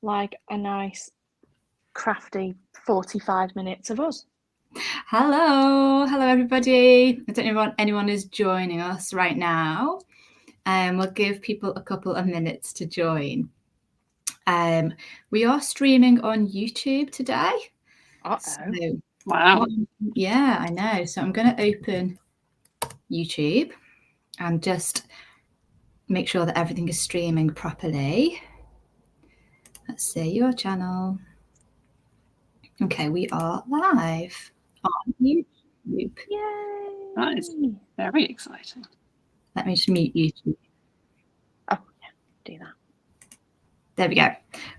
like a nice crafty 45 minutes of us. Hello everybody. I don't know if anyone is joining us right now. We'll give people a couple of minutes to join. We are streaming on YouTube today. So, wow. Yeah, I know. So I'm going to open YouTube and just make sure that everything is streaming properly. Let's see your channel. Okay, we are live on YouTube. Yay! Nice. Very exciting. Let me just mute YouTube. Oh, yeah, do that. There we go.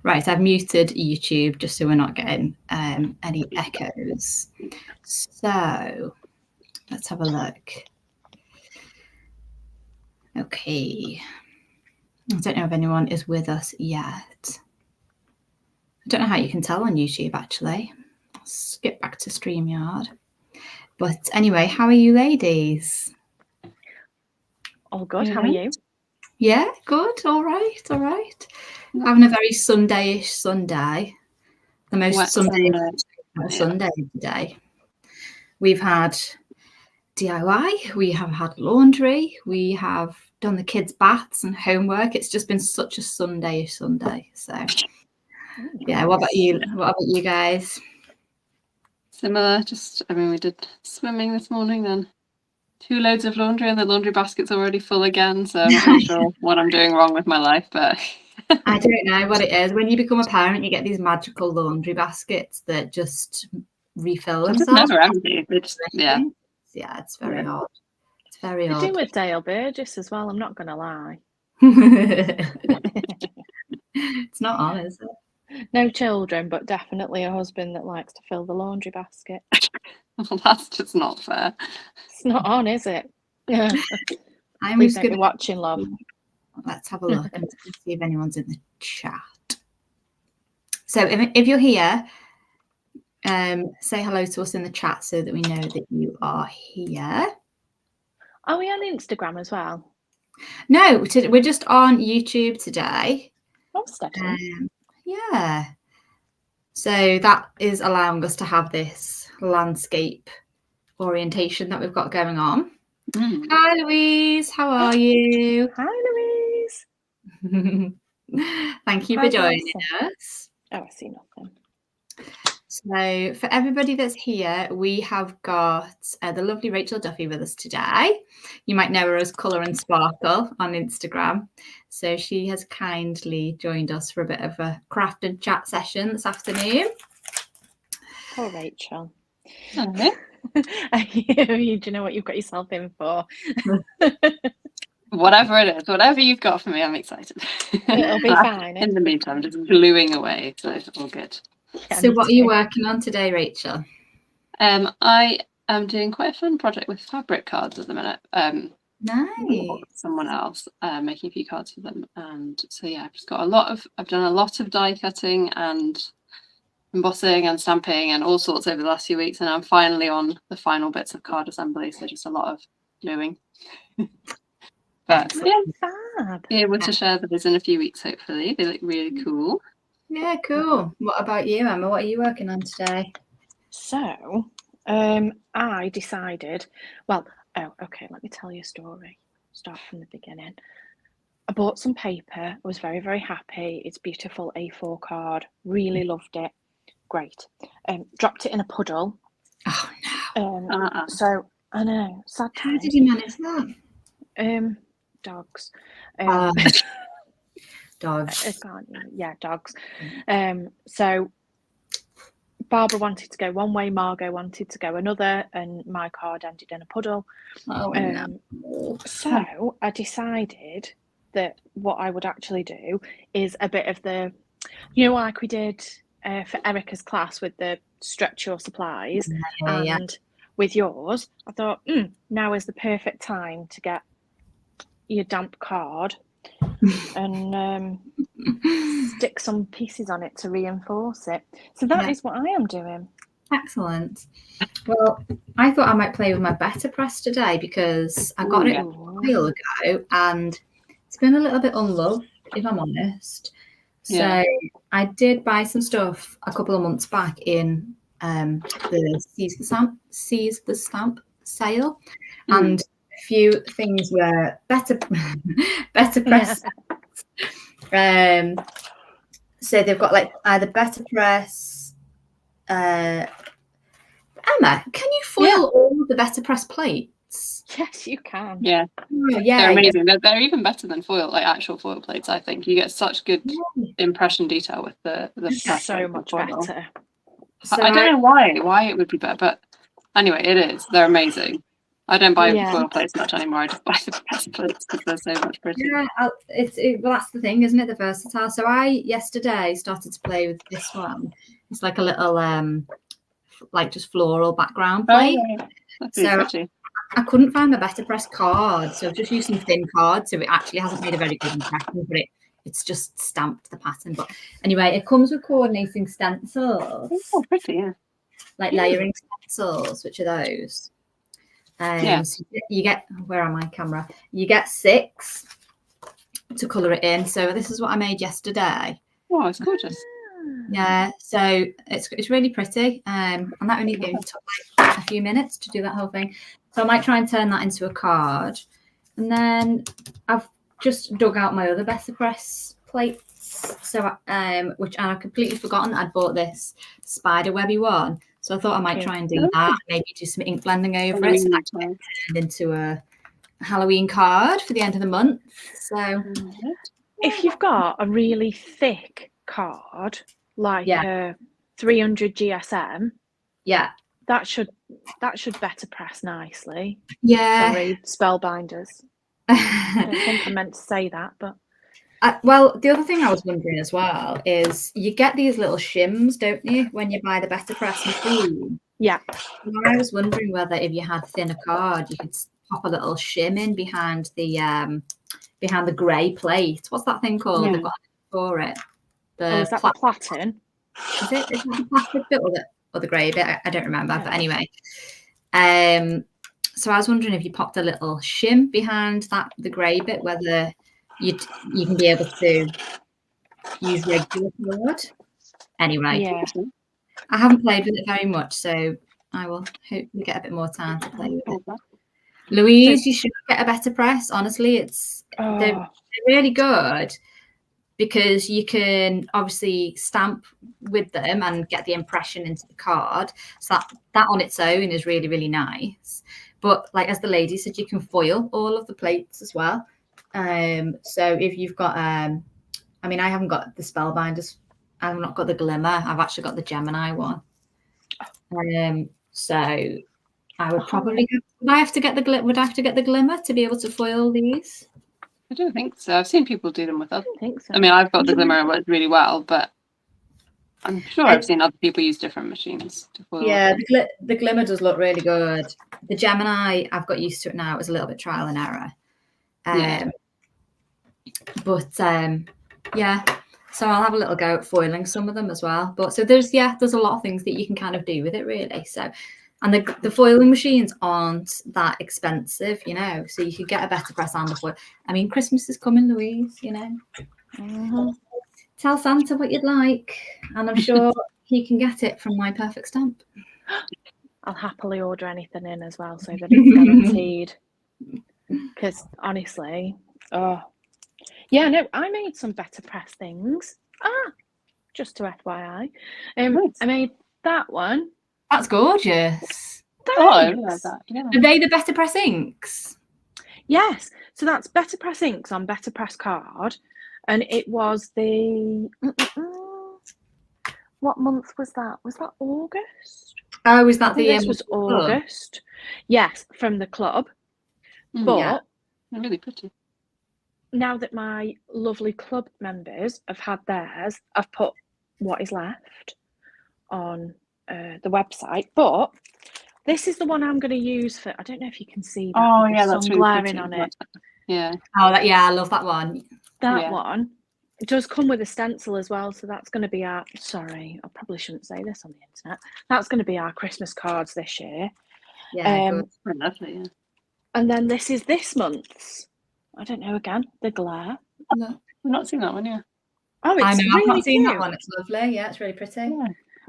Right, I've muted YouTube just so we're not getting any echoes. So let's have a look. Okay. I don't know if anyone is with us yet. I don't know how you can tell on YouTube, actually. I'll skip back to StreamYard. But anyway, how are you ladies? All good. How are you? Yeah, good. All right. Having a very Sunday-ish Sunday. The most Sunday today. We've had DIY, we have had laundry, we have done the kids' baths and homework. It's just been such a Sunday-ish Sunday. So yeah, what about you? What about you guys? Similar, we did swimming this morning, then 2 loads of laundry, and the laundry basket's already full again. So I'm not really sure what I'm doing wrong with my life, but I don't know what it is. When you become a parent, you get these magical laundry baskets that just refill themselves. Never empty. Yeah, it's very odd. It's very odd. I do with Dale Burgess as well. I'm not going to lie. It's not on, is it? No children, but definitely a husband that likes to fill the laundry basket. Well, that's just not fair. It's not on, is it? I'm Please don't be watching, love. Let's have a look and see if anyone's in the chat. So if you're here, say hello to us in the chat so that we know that you are here. Are we on Instagram as well? No, we're just on YouTube today. Oh, steady. Yeah. So that is allowing us to have this landscape orientation that we've got going on. Hi, Louise. How are you? Hi, Louise. Thank you for joining us. Oh, I see nothing. So for everybody that's here, we have got the lovely Rachel Duffy with us today. You might know her as Colour and Sparkle on Instagram. So she has kindly joined us for a bit of a craft and chat session this afternoon. Poor Rachel. Okay. You do know what you've got yourself in for. Whatever it is, whatever you've got for me, I'm excited. It'll be fine. In the meantime, just gluing away, so it's all good. So what are you working on today, Rachel? I am doing quite a fun project with fabric cards at the minute. Nice. Someone else making a few cards for them, and so yeah, I've done a lot of die cutting and embossing and stamping and all sorts over the last few weeks, and I'm finally on the final bits of card assembly, so just a lot of gluing. But yeah, be able to share those in a few weeks, hopefully. They look really cool. Yeah, cool. What about you, Emma? What are you working on today? So, I decided, okay, let me tell you a story. Start from the beginning. I bought some paper. I was very, very happy. It's beautiful A4 card. Really loved it. Great. Dropped it in a puddle. Oh, no. So, I know. Sad times. How did you manage that? Dogs. Dogs. Yeah, dogs. So Barbara wanted to go one way, Margot wanted to go another, and my card ended in a puddle. Oh, no. So I decided that what I would actually do is a bit of the, like we did for Erica's class with the stretch your supplies, and with yours, I thought, now is the perfect time to get your damp card and stick some pieces on it to reinforce it. So that is what I am doing. Excellent. Well, I thought I might play with my Better Press today because I got it a while ago and it's been a little bit unloved, if I'm honest. So I did buy some stuff a couple of months back in the Seize the Stamp sale, and a few things were better press. So they've got like either better press. Emma, can you foil all of the better press plates? Yes, you can. Yeah. Oh, yeah, they're amazing. They're even better than foil, like actual foil plates. I think you get such good impression detail with the press. So much better. So I don't know why it would be better, but anyway, it is. They're amazing. I don't buy foil plates much anymore. I just buy the press plates because they're so much prettier. Yeah, well, that's the thing, isn't it? The versatile. So I yesterday started to play with this one. It's like a little like just floral background plate. That's really pretty. I couldn't find a better press card, so I've just used some thin cards. So it actually hasn't made a very good impression, but it's just stamped the pattern. But anyway, it comes with coordinating stencils. Oh, pretty, yeah. Like layering stencils, which are those. So you get, where am I, camera? You get 6 to colour it in. So this is what I made yesterday. Oh, it's gorgeous. Yeah, so it's really pretty. And that only took like a few minutes to do that whole thing. So I might try and turn that into a card. And then I've just dug out my other better press plates. So which I've completely forgotten I'd bought this spider webby one. So I thought I might try and do that, maybe do some ink blending over it, so that can turn into a Halloween card for the end of the month. So if you've got a really thick card, like a 300 GSM, that should better press nicely. Yeah. Sorry, spellbinders. I don't think I meant to say that, but. Well, the other thing I was wondering as well is you get these little shims, don't you, when you buy the better press machine? Yeah. And I was wondering whether if you had thinner card, you could pop a little shim in behind the grey plate. What's that thing called? They've got for it. Is that the platen? Is it the plastic bit or the grey bit? I don't remember. But anyway, so I was wondering if you popped a little shim behind the grey bit, whether you can be able to use regular card. Anyway, I haven't played with it very much, so I will hopefully get a bit more time to play with it. Louise, you should get a better press. Honestly, they're really good because you can obviously stamp with them and get the impression into the card. So that on its own is really, really nice. But like as the lady said, you can foil all of the plates as well. So if you've got, I haven't got the spellbinders. I've not got the glimmer. I've actually got the Gemini one. So I would probably. Would I have to get the glimmer to be able to foil these? I don't think so. I've seen people do them with other. I don't think so. I mean, I've got the glimmer and worked really well, but I'm sure I've seen other people use different machines to foil. Yeah, the glimmer does look really good. The Gemini, I've got used to it now. It was a little bit trial and error. But so I'll have a little go at foiling some of them as well. But so there's a lot of things that you can kind of do with it really. So, and the foiling machines aren't that expensive, so you could get a better press and a foil. I mean, Christmas is coming, Louise, Tell Santa what you'd like, and I'm sure he can get it from My Perfect Stamp. I'll happily order anything in as well, so that it's guaranteed. Because honestly, I made some better press things. Just to FYI, I made that one. That's gorgeous. I realised that. Yeah. Are they the better press inks? Yes. So that's better press inks on better press card, and it was the what month was that? Was that August? Oh, was that this was August? Yes, from the club. But really pretty. Now that my lovely club members have had theirs, I've put what is left on the website. But this is the one I'm going to use for. I don't know if you can see that. Oh yeah, that's really glaring pretty. On it. Yeah. Oh, I love that one. That one. It does come with a stencil as well, so that's going to be our. Sorry, I probably shouldn't say this on the internet. That's going to be our Christmas cards this year. Yeah. Lovely. Yeah. And then this is this month's. I don't know again. The glare. No, I've not seen that one. Yeah. Oh, I it's know, I've really not seen that cute. one. It's lovely. Yeah, it's really pretty. Yeah.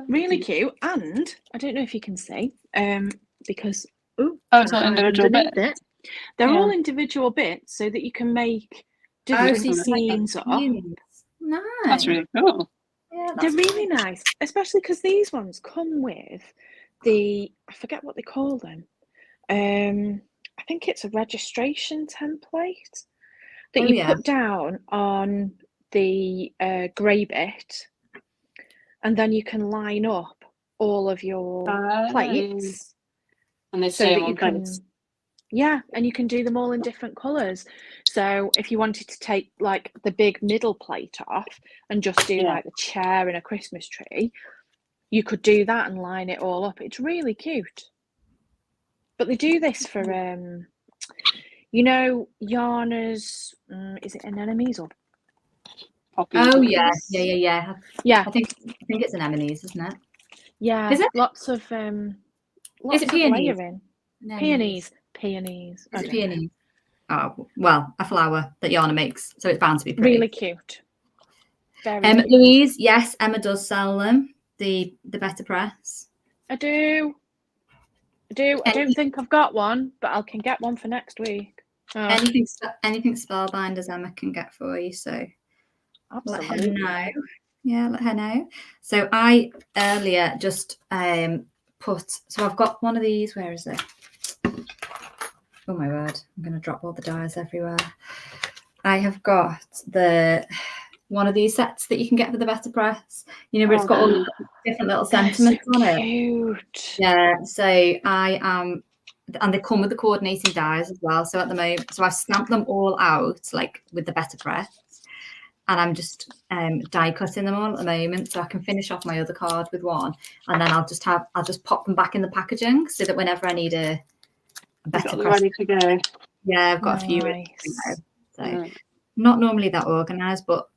Really cute. And I don't know if you can see, because it's all individual bits. it. They're all individual bits so that you can make different scenes up. Nice. That's really cool. Yeah, They're really nice, especially because these ones come with I forget what they call them. I think it's a registration template that you put down on the grey bit, and then you can line up all of your plates, and they stay in one place. Yeah, and you can do them all in different colours. So if you wanted to take like the big middle plate off and just do like the chair and a Christmas tree, you could do that and line it all up. It's really cute. But they do this for Yarna's, is it anemones or Poppy? Oh yeah. I think it's anemones, isn't it? Yeah. Is it? Lots of Is it peonies? layering. Peonies. Peonies. Is it peonies? Oh well, a flower that Yarna makes, so it's bound to be pretty. Really cute. Very cute. Louise, yes, Emma does sell them. The better press. I do. I don't think I've got one, but I can get one for next week. Anything Spellbinders Emma can get for you, so absolutely. Let her know. Yeah, let her know. So I earlier just so I've got one of these. Where is it? Oh my word, I'm going to drop all the dies everywhere. I have got one of these sets that you can get for the better press. Where it's got all the different little sentiments on it. Cute. Yeah, so I am, and they come with the coordinating dies as well. So at the moment, I've stamped them all out like with the better press, and I'm just die cutting them all at the moment, so I can finish off my other card with one, and then I'll just pop them back in the packaging so that whenever I need a better press, ready to go. Yeah, I've got a few ready to go. So not normally that organised, but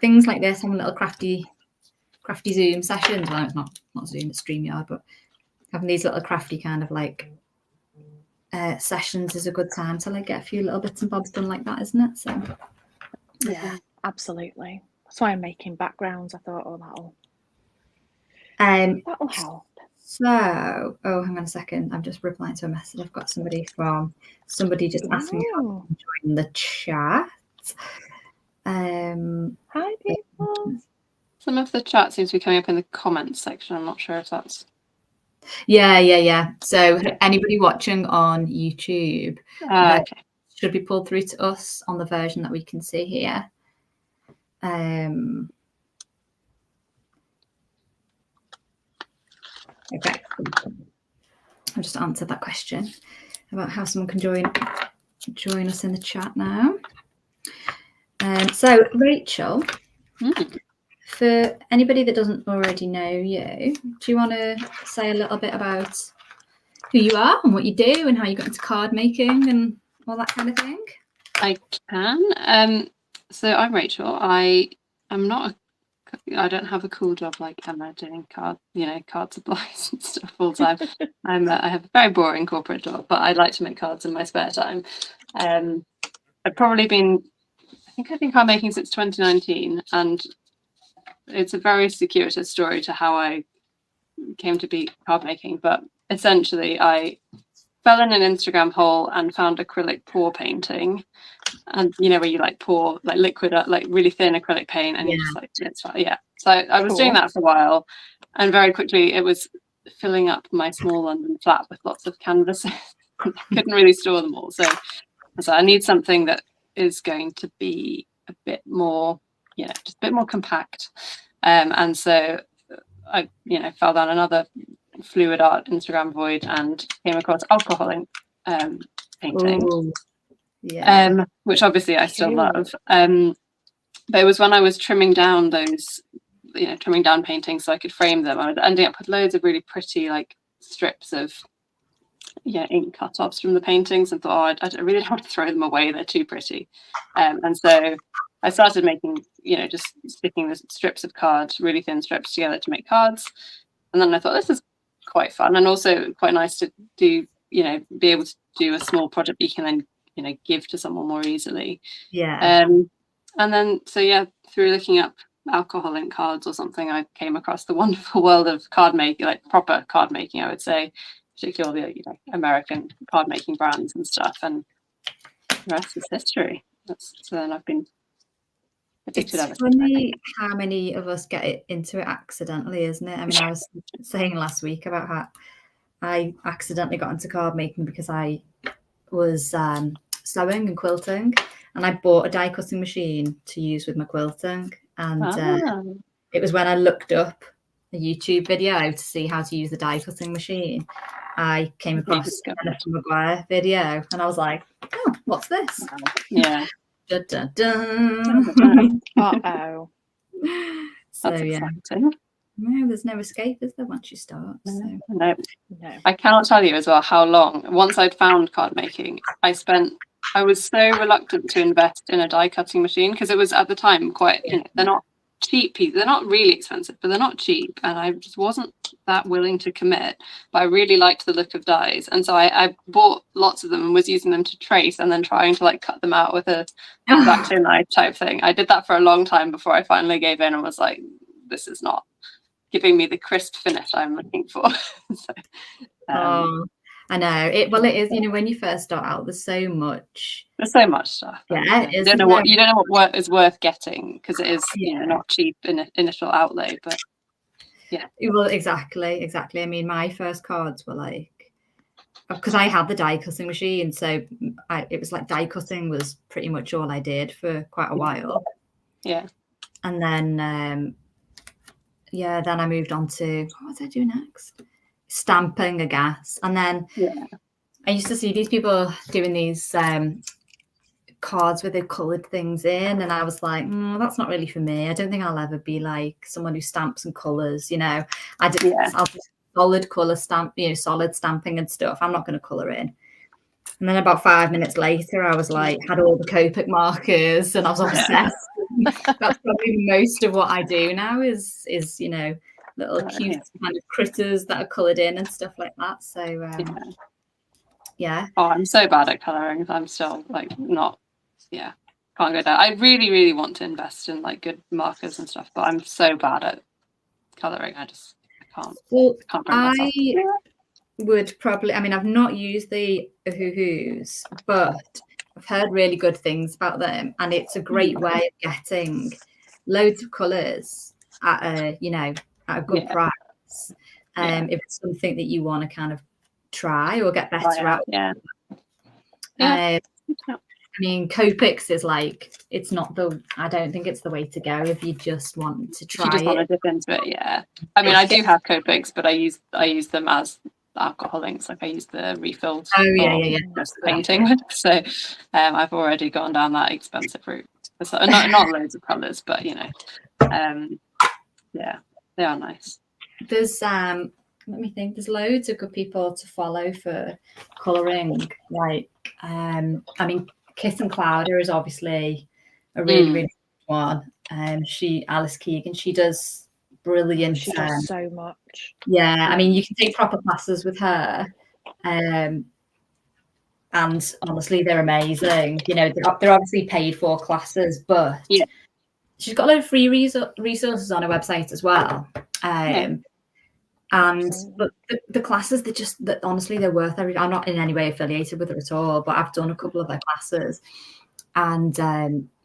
things like this, having little crafty Zoom sessions. Well, it's not Zoom, it's StreamYard, but having these little crafty kind of like sessions is a good time to like get a few little bits and bobs done like that, isn't it? So yeah, absolutely. That's why I'm making backgrounds. I thought, that'll help. So, hang on a second. I'm just replying to a message. I've got somebody just asking me how to join the chat. Hi, people. Some of the chat seems to be coming up in the comments section. I'm not sure if that's. Yeah. So anybody watching on YouTube should be pulled through to us on the version that we can see here. Okay. I'll just answer that question about how someone can join us in the chat now. So Rachel, for anybody that doesn't already know you, do you want to say a little bit about who you are and what you do and how you got into card making and all that kind of thing? I can. So I'm Rachel. I don't have a cool job like Emma doing card supplies and stuff full time. I have a very boring corporate job, but I like to make cards in my spare time. I've probably been, I think card making since 2019, and it's a very circuitous story to how I came to be card making. But essentially, I fell in an Instagram hole and found acrylic pour painting. And where you like pour like liquid, like really thin acrylic paint, and you just like So I was doing that for a while, and very quickly it was filling up my small London flat with lots of canvases. I couldn't really store them all, so I need something that is going to be a bit more, just a bit more compact. And so I, fell down another fluid art Instagram void and came across alcohol ink painting. Ooh. Which obviously I still love. But it was when I was trimming down those, trimming down paintings so I could frame them, I was ending up with loads of really pretty like strips of ink cut-offs from the paintings, and thought, I really don't want to throw them away, they're too pretty. And so I started making, just sticking the strips of cards, really thin strips together to make cards. And then I thought, this is quite fun and also quite nice to do, be able to do a small project you can then give to someone more easily. And then, so yeah, through looking up alcoholic cards or something, I came across the wonderful world of card making, like proper card making, I would say, particularly American card making brands and stuff. And the rest is history. So then I've been addicted ever It's since. funny how many of us get into it accidentally, isn't it? I mean, I was saying last week about how I accidentally got into card making because I was sewing and quilting, and I bought a die cutting machine to use with my quilting. And it was when I looked up a YouTube video to see how to use the die cutting machine, I came across a Jennifer Maguire video, and I was like, "Oh, what's this?" Yeah. Dun, dun, dun. Uh-oh. So That's yeah, exciting. no, there's no escape, is there, once you start? So. No. No. I cannot tell you as well how long. Once I'd found card making, I was so reluctant to invest in a die cutting machine because it was at the time quite, they're not cheap pieces. They're not really expensive, but they're not cheap. And I just wasn't that willing to commit. But I really liked the look of dies. And so I bought lots of them and was using them to trace and then trying to like cut them out with a X-Acto knife type thing. I did that for a long time before I finally gave in and was like, this is not giving me the crisp finish I'm looking for. So, I know it. Well, it is. When you first start out, there's so much stuff. Yeah, you don't know what is worth getting because it is not cheap in initial outlay. But yeah, well, exactly. I mean, my first cards were like, because I had the die cutting machine, so it was like die cutting was pretty much all I did for quite a while. Yeah, and then then I moved on to what did I do next? Stamping, I guess. And then I used to see these people doing these cards where they coloured things in, and I was like, that's not really for me. I don't think I'll ever be like someone who stamps and colours. I did I'll do solid colour stamp, solid stamping and stuff. I'm not going to colour in. And then about 5 minutes later, I was like, had all the Copic markers, and I was obsessed. That's probably most of what I do now is little cute kind of critters that are coloured in and stuff like that. So yeah. Oh, I'm so bad at colouring. I'm still like not. Yeah, can't go down. I really, really want to invest in like good markers and stuff, but I'm so bad at colouring. I can't. Well, I can't bring myself. Would probably. I mean, I've not used the Hoo-Hoos, but I've heard really good things about them, and it's a great way of getting loads of colours at a good price. If it's something that you want to kind of try or get better at. I mean, Copics is like, I don't think it's the way to go if you just want to try. You just want to dip into it, yeah. I mean, I do have Copics, but I use them as alcoholics. Like I use the refills. Just painting with. So I've already gone down that expensive route. So, not loads of colours, but they are nice. There's let me think. There's loads of good people to follow for colouring. Like I mean, Kiss and Clouder is obviously a really really good one. Alice Keegan, she does brilliant. She does so much. Yeah, I mean, you can take proper classes with her, and honestly, they're amazing. They're obviously paid for classes, but she's got a lot of free resources on her website as well. But the classes, honestly, they're worth everything. I'm not in any way affiliated with her at all, but I've done a couple of their classes, and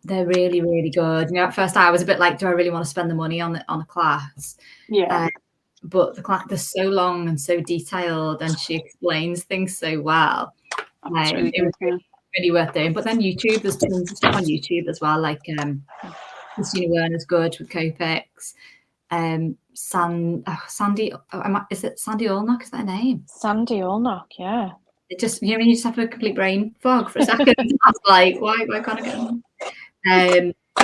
they're really, really good. At first I was a bit like, do I really want to spend the money on a class? But the class, they're so long and so detailed, and she explains things so well. It was really worth doing. But then YouTube, there's tons of stuff on YouTube as well, like Christina Werner's good with Copics. Sandy, is it Sandy Allnock? Is that her name? Sandy Allnock, yeah. It just, you just have a complete brain fog for a second. I was like, why can't I get on?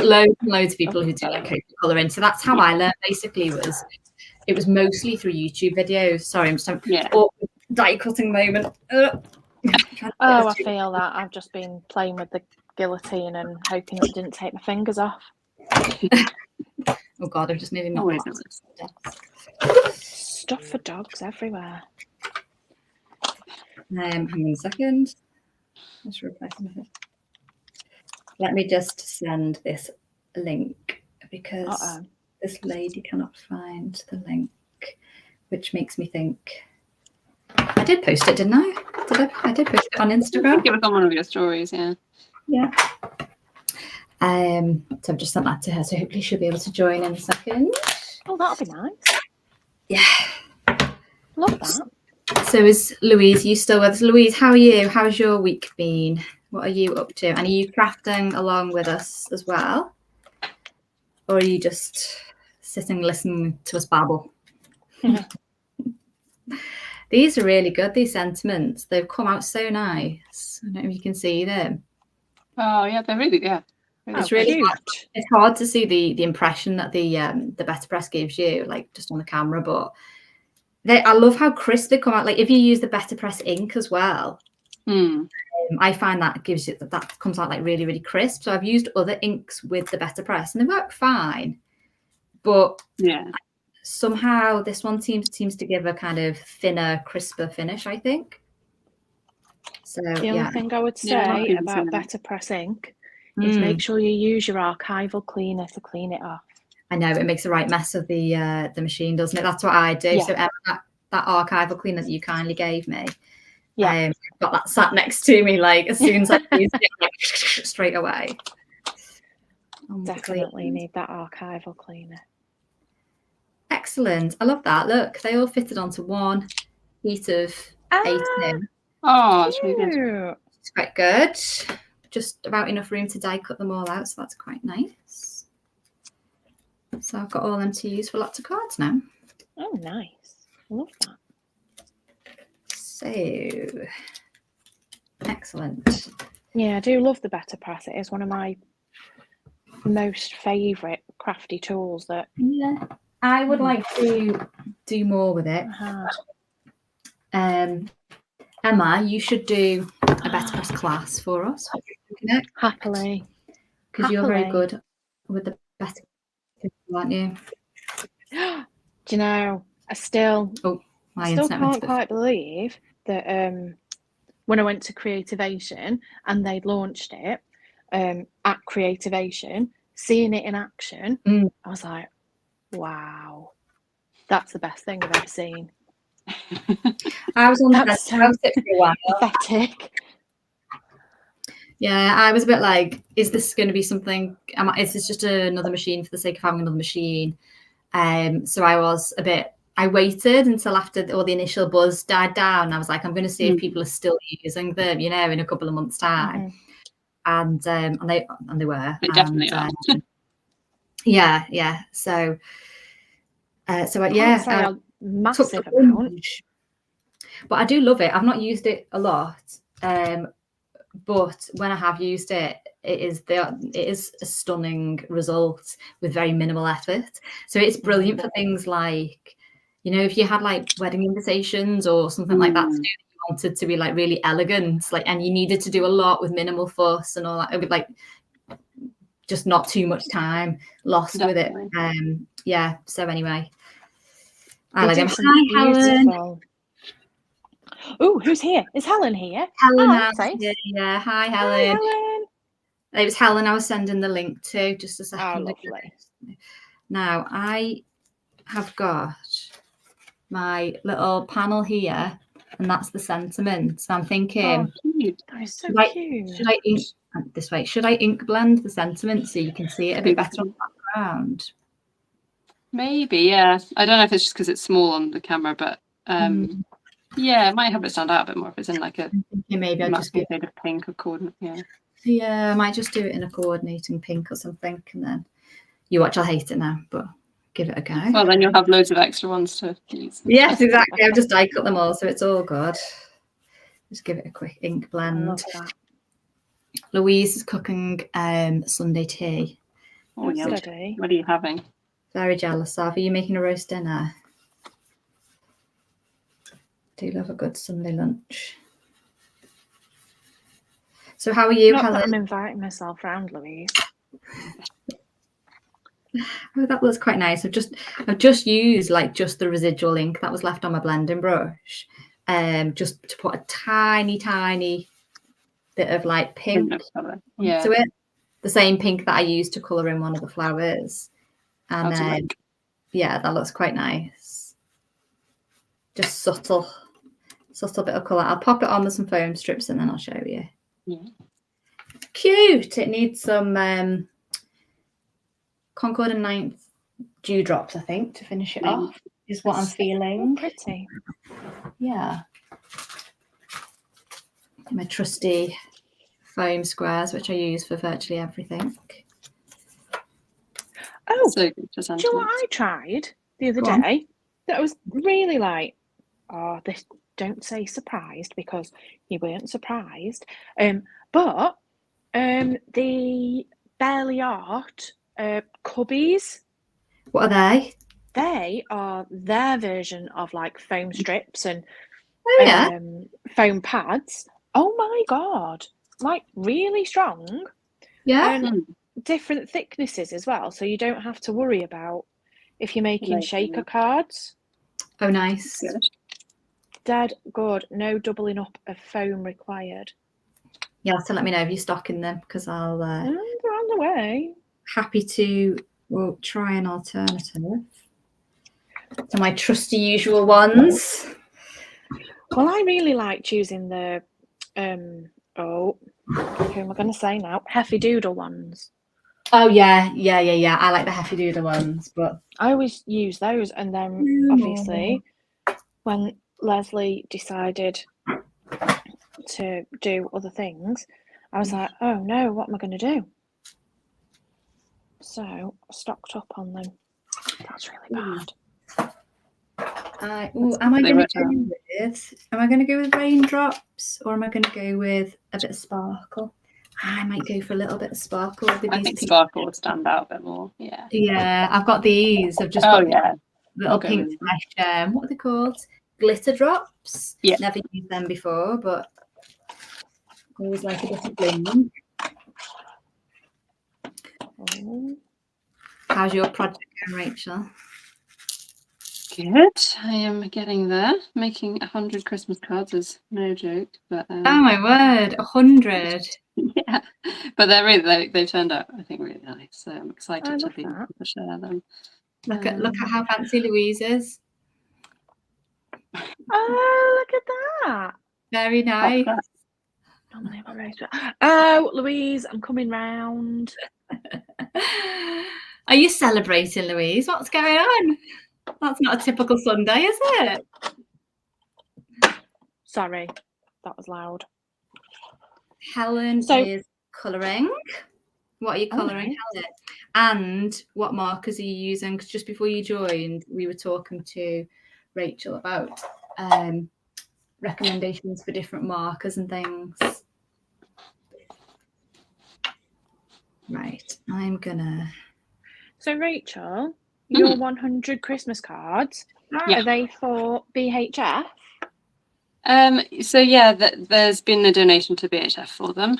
Loads and loads of people who do like colouring. So that's how I learned. Basically, it was mostly through YouTube videos. Sorry, I'm just awkward die cutting moment. I feel that. I've just been playing with the guillotine and hoping it didn't take my fingers off. Oh God, I've just nearly knocked Stuff for dogs everywhere. Hang on a second. Let's replace it. Let me just send this link because this lady cannot find the link, which makes me think. I did post it, didn't I? I did post it on Instagram. Give it on one of your stories, yeah. Yeah. So I've just sent that to her, so hopefully she'll be able to join in a second. Oh, that'll be nice. Yeah. Love that. So is Louise, you still with us? Louise, how are you? How's your week been? What are you up to? And are you crafting along with us as well? Or are you just sitting listening to us babble? These are really good, these sentiments. They've come out so nice. I don't know if you can see them. Oh, yeah, they're really, yeah. It's really hard. It's hard to see the impression that the Better Press gives you, like just on the camera, but I love how crisp they come out. Like if you use the Better Press ink as well, I find that gives you that comes out like really, really crisp. So I've used other inks with the Better Press and they work fine, but yeah, somehow this one seems to give a kind of thinner, crisper finish, I think. So the only thing I would say about Better Press ink is make sure you use your archival cleaner to clean it off. I know it makes the right mess of the machine, doesn't it? That's what I do. Yeah. So Emma, that archival cleaner that you kindly gave me, I've got that sat next to me. Like as soon as I use it, like, straight away. Definitely need that archival cleaner. Excellent. I love that. Look, they all fitted onto one sheet of 18. Oh, that's really good. It's quite good. Just about enough room to die cut them all out, so that's quite nice. So I've got all them to use for lots of cards now. Oh, nice. Love that. So, excellent. Yeah, I do love the Better Press. It is one of my most favourite crafty tools. That I would like to do more with it. Emma, you should do a Better Press class for us. Happily. Because you're very good with the Better Press, aren't you? Do you know, I still can't quite believe that when I went to Creativation and they'd launched it at Creativation, seeing it in action, I was like, wow, that's the best thing I've ever seen. I was on that so for a while. Pathetic. Yeah, I was a bit like, is this going to be something? Is this just another machine for the sake of having another machine? So I waited until after all the initial buzz died down. I was like, I'm going to see if people are still using them, in a couple of months' time. And they were. They definitely are. Yeah. So massive amount. But I do love it. I've not used it a lot, but when I have used it, it is a stunning result with very minimal effort. So it's brilliant for things like, if you had like wedding invitations or something like that, you wanted to be like really elegant, and you needed to do a lot with minimal fuss and all that. It would like just not too much time lost with it. So anyway. I like them. Hi, Helen. Oh, who's here? Is Helen here? Helen here. Yeah. Hi, Helen. It was Helen I was sending the link to just a second ago. Now, I have got my little panel here, and that's the sentiment. So I'm thinking, that is so cute. Should I ink blend the sentiment so you can see it a bit better on the background? Maybe, yeah. I don't know if it's just because it's small on the camera, but yeah, it might help it stand out a bit more if it's in like a maybe I'll just be a of pink or coordinate. Yeah, I might just do it in a coordinating pink or something, and then you watch. I'll hate it now, but give it a go. Well, then you'll have loads of extra ones to use. Yes, exactly. I've just die cut them all, so it's all good. Just give it a quick ink blend. I love that. Louise is cooking Sunday tea. Oh, yeah. What are you having? Very jealous of. Are you making a roast dinner? Do love a good Sunday lunch. So how are you, Not Helen? that I'm inviting myself round, Louise. Oh, that was quite nice. I've just used just the residual ink that was left on my blending brush, just to put a tiny bit of pink to it. the same pink that I used to colour in one of the flowers. And then, yeah, that looks quite nice. Just subtle bit of colour. I'll pop it on with some foam strips and then I'll show you. Yeah. Cute. It needs some Concord and Ninth dewdrops, I think, to finish it off, is what I'm feeling. Pretty. Yeah. My trusty foam squares, which I use for virtually everything. Oh, so good for do you know what I tried the other day? That was really like, oh, this, don't say surprised because you weren't surprised. But the Barely Art cubbies. What are they? They are their version of like foam strips and foam pads. Oh my God, like really strong. Yeah. And different thicknesses as well. So you don't have to worry about if you're making shaker cards. Oh, nice. Good. Dead good. No doubling up of foam required. Yeah, so let me know if you're stocking them because I'll They're on the way. Happy to try an alternative to my trusty usual ones. Well, I really like choosing the who am I going to say now? Heffy Doodle ones. Oh yeah. I like the Heffy Doodle ones, but I always use those, and then obviously when Leslie decided to do other things, I was like, oh no, what am I going to do? So I stocked up on them. That's really bad. Am I going to go with raindrops or am I going to go with a bit of sparkle? I might go for a little bit of sparkle. With I think sparkle would stand out a bit more. Yeah. Yeah, I've got these. I've just got little pink flash. What are they called? Glitter drops. Yeah. Never used them before, but always like a bit of bling. How's your project going, Rachel? Good. I am getting there. Making 100 Christmas cards is no joke, but oh my word, 100! Yeah, but they're really they turned out, I think, really nice. So I'm excited to be able to share them. Look at how fancy Louise is. Oh, look at that! Very nice. Oh, Louise, I'm coming round. Are you celebrating, Louise? What's going on? That's not a typical Sunday, is it? Sorry, that was loud. Helen is colouring. What are you colouring, Helen? And what markers are you using? Because just before you joined, we were talking to Rachel about recommendations for different markers and things. Right, I'm gonna. So, Rachel, your 100 Christmas cards, are they for BHF? So yeah, there's been a donation to BHF for them,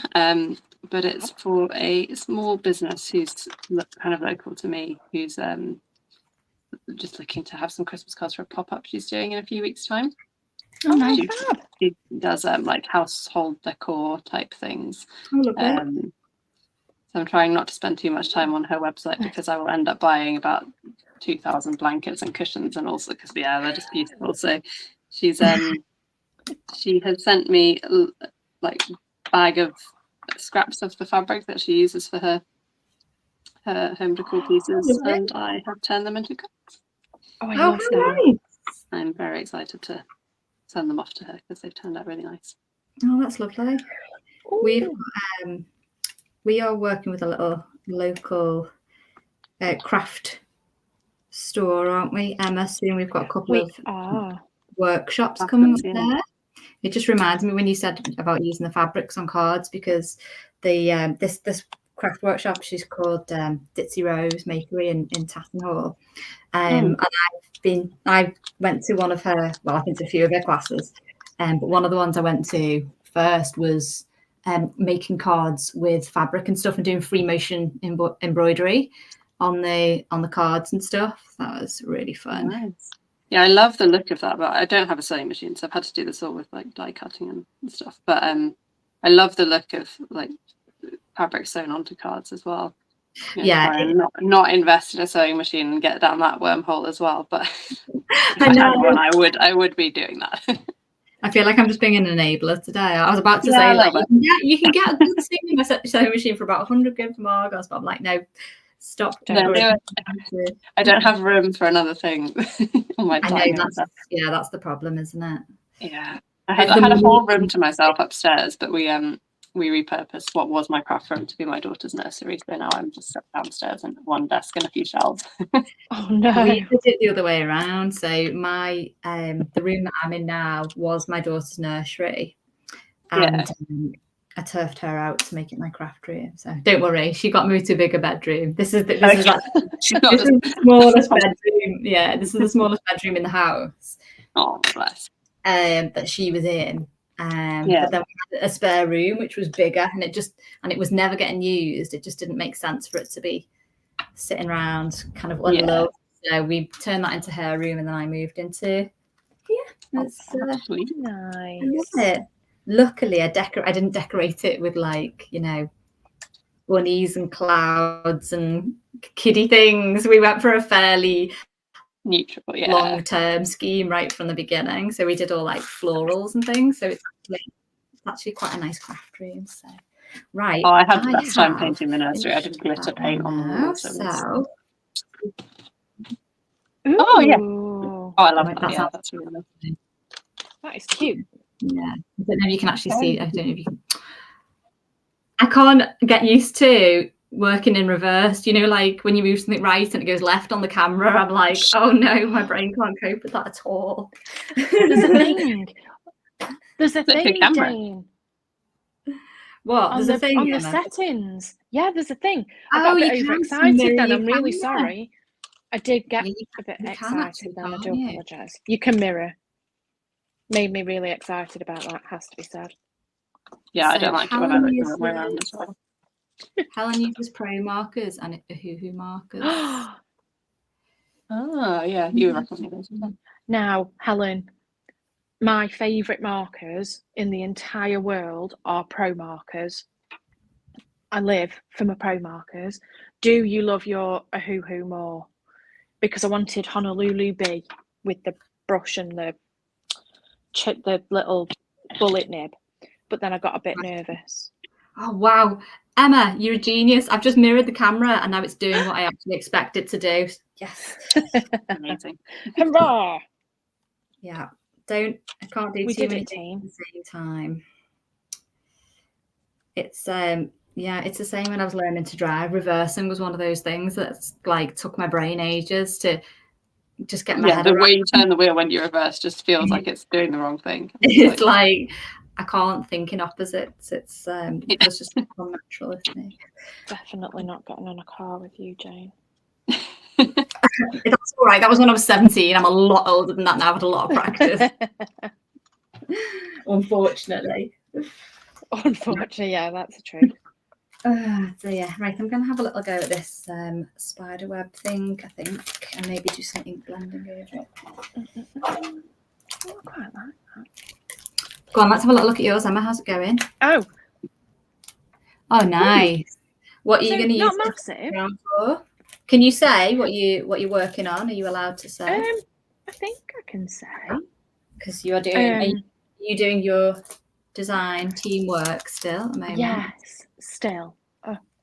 but it's for a small business who's kind of local to me, who's just looking to have some Christmas cards for a pop-up she's doing in a few weeks' time. Oh, nice. She does like household decor type things. So I'm trying not to spend too much time on her website because I will end up buying about 2,000 blankets and cushions and also because they're just beautiful. So she's she has sent me like a bag of scraps of the fabric that she uses for her home decor pieces, and I have turned them into cards. Oh, I love that. I'm very excited to send them off to her because they've turned out really nice. Oh, that's lovely. We are working with a little local craft store, aren't we, Emma? Soon we've got a couple of workshops coming up there. It just reminds me when you said about using the fabrics on cards, because the this craft workshop, she's called Ditsy Rose Makery in Tatton Hall, and I went to one of her, well, I think to a few of her classes, but one of the ones I went to first was making cards with fabric and stuff and doing free motion embroidery on the cards and stuff. That was really fun. Nice. Yeah, I love the look of that, but I don't have a sewing machine, so I've had to do this all with like die cutting and stuff. But I love the look of like fabric sewn onto cards as well. Yeah, not invest in a sewing machine and get down that wormhole as well. But if I I know. had one, I would be doing that. I feel like I'm just being an enabler today. I was about to Yeah, say, a like, little you can get a good sewing machine for about 100 quid from Argos, but I'm like, no, stop. No, I don't have room for another thing on my dining room. That's the problem, isn't it? Yeah, I had a whole room to myself upstairs, but we repurposed what was my craft room to be my daughter's nursery. So now I'm just stuck downstairs and one desk and a few shelves. Oh no! We did it the other way around. So my the room that I'm in now was my daughter's nursery, and I turfed her out to make it my craft room. So don't worry, she got moved to a bigger bedroom. This is the smallest bedroom. Yeah, this is the smallest bedroom in the house. Oh, bless. That she was in. But then we had a spare room which was bigger, and it was never getting used. It just didn't make sense for it to be sitting around kind of unloved. So we turned that into her room, and then I moved into it's sweet. Nice. I love it. Luckily I didn't decorate it with, like, you know, bunnies and clouds and kiddie things. We went for a fairly neutral, long-term scheme right from the beginning. So we did all like florals and things. So it's actually quite a nice craft room. So right. Oh, I had the best time painting the nursery. I did glitter paint on the walls. So oh yeah. Oh, I love that. Yeah, that's really lovely. That is cute. Yeah. I don't know if you can actually see. I don't know if you can. I can't get used to working in reverse, you know, like when you move something right and it goes left on the camera. I'm like, oh no, my brain can't cope with that at all. There's a thing. There's a thing, Jane. What? On There's a thing on the settings. Yeah, there's a thing. I got a bit overexcited then. I'm really sorry. I did get a bit excited then. I do apologise. You can mirror. Made me really excited about that, has to be said. Yeah, I don't like it when I look the wrong way around as well. Helen uses pro markers and Hoo markers. Oh, yeah, you recommend those. Now, Helen, my favourite markers in the entire world are pro markers. I live for my pro markers. Do you love your Hoo more? Because I wanted Honolulu B with the brush and the little bullet nib, but then I got a bit nervous. Oh wow, Emma, you're a genius. I've just mirrored the camera and now it's doing what I actually expect it to do. Yes. Amazing. Hurrah! Yeah. I can't do too many things at the same time. It's it's the same when I was learning to drive. Reversing was one of those things that's like took my brain ages to just get my head around. The way you turn the wheel when you reverse just feels like it's doing the wrong thing. It's like I can't think in opposites. It's just unnatural with me. Definitely not getting in a car with you, Jane. That's all right. That was when I was 17. I'm a lot older than that now. I've had a lot of practice. Unfortunately, yeah, that's the truth. So yeah, right. I'm gonna have a little go at this spider web thing, I think, and maybe do some ink blending over it. I quite like that. Go on, let's have a little look at yours, Emma. How's it going? Oh, nice. What are you going to use? Not massive. For? Can you say what you're working on? Are you allowed to say? I think I can say because you are doing. Are you doing your design teamwork still at the moment? Yes, still.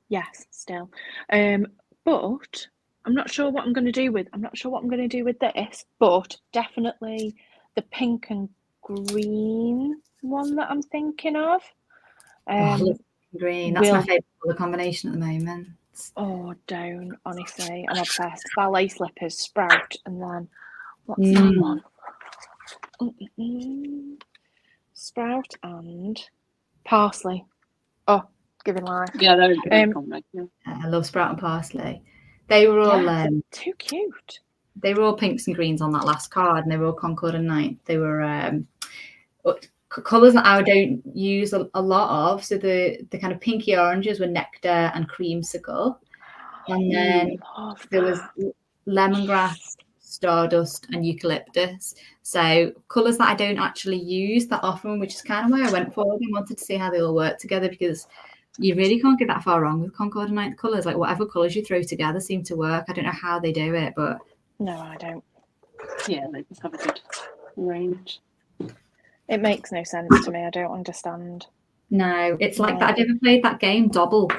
Yes, still. But I'm not sure what I'm going to do with. I'm not sure what I'm going to do with this, but definitely the pink and green one that I'm thinking of. Green. That's my favourite colour combination at the moment. Oh, don't, honestly. I'm obsessed. Ballet slippers, Sprout, and then what's that one? Sprout and parsley. Oh, giving life. Yeah, they're good combination. I love Sprout and parsley. They were all too cute. They were all pinks and greens on that last card, and they were all Concord and Night. They were colours that I don't use a lot of. So the kind of pinky oranges were Nectar and Creamsicle. And then there was lemongrass, stardust and eucalyptus. So colours that I don't actually use that often, which is kind of why I went for them. I wanted to see how they all work together because You really can't get that far wrong with concordant colours. Like whatever colours you throw together seem to work. I don't know how they do it, but No, I don't. Yeah, they just have a good range. It makes no sense to me. I don't understand. no, it's like that. I've never played that game, Dobble.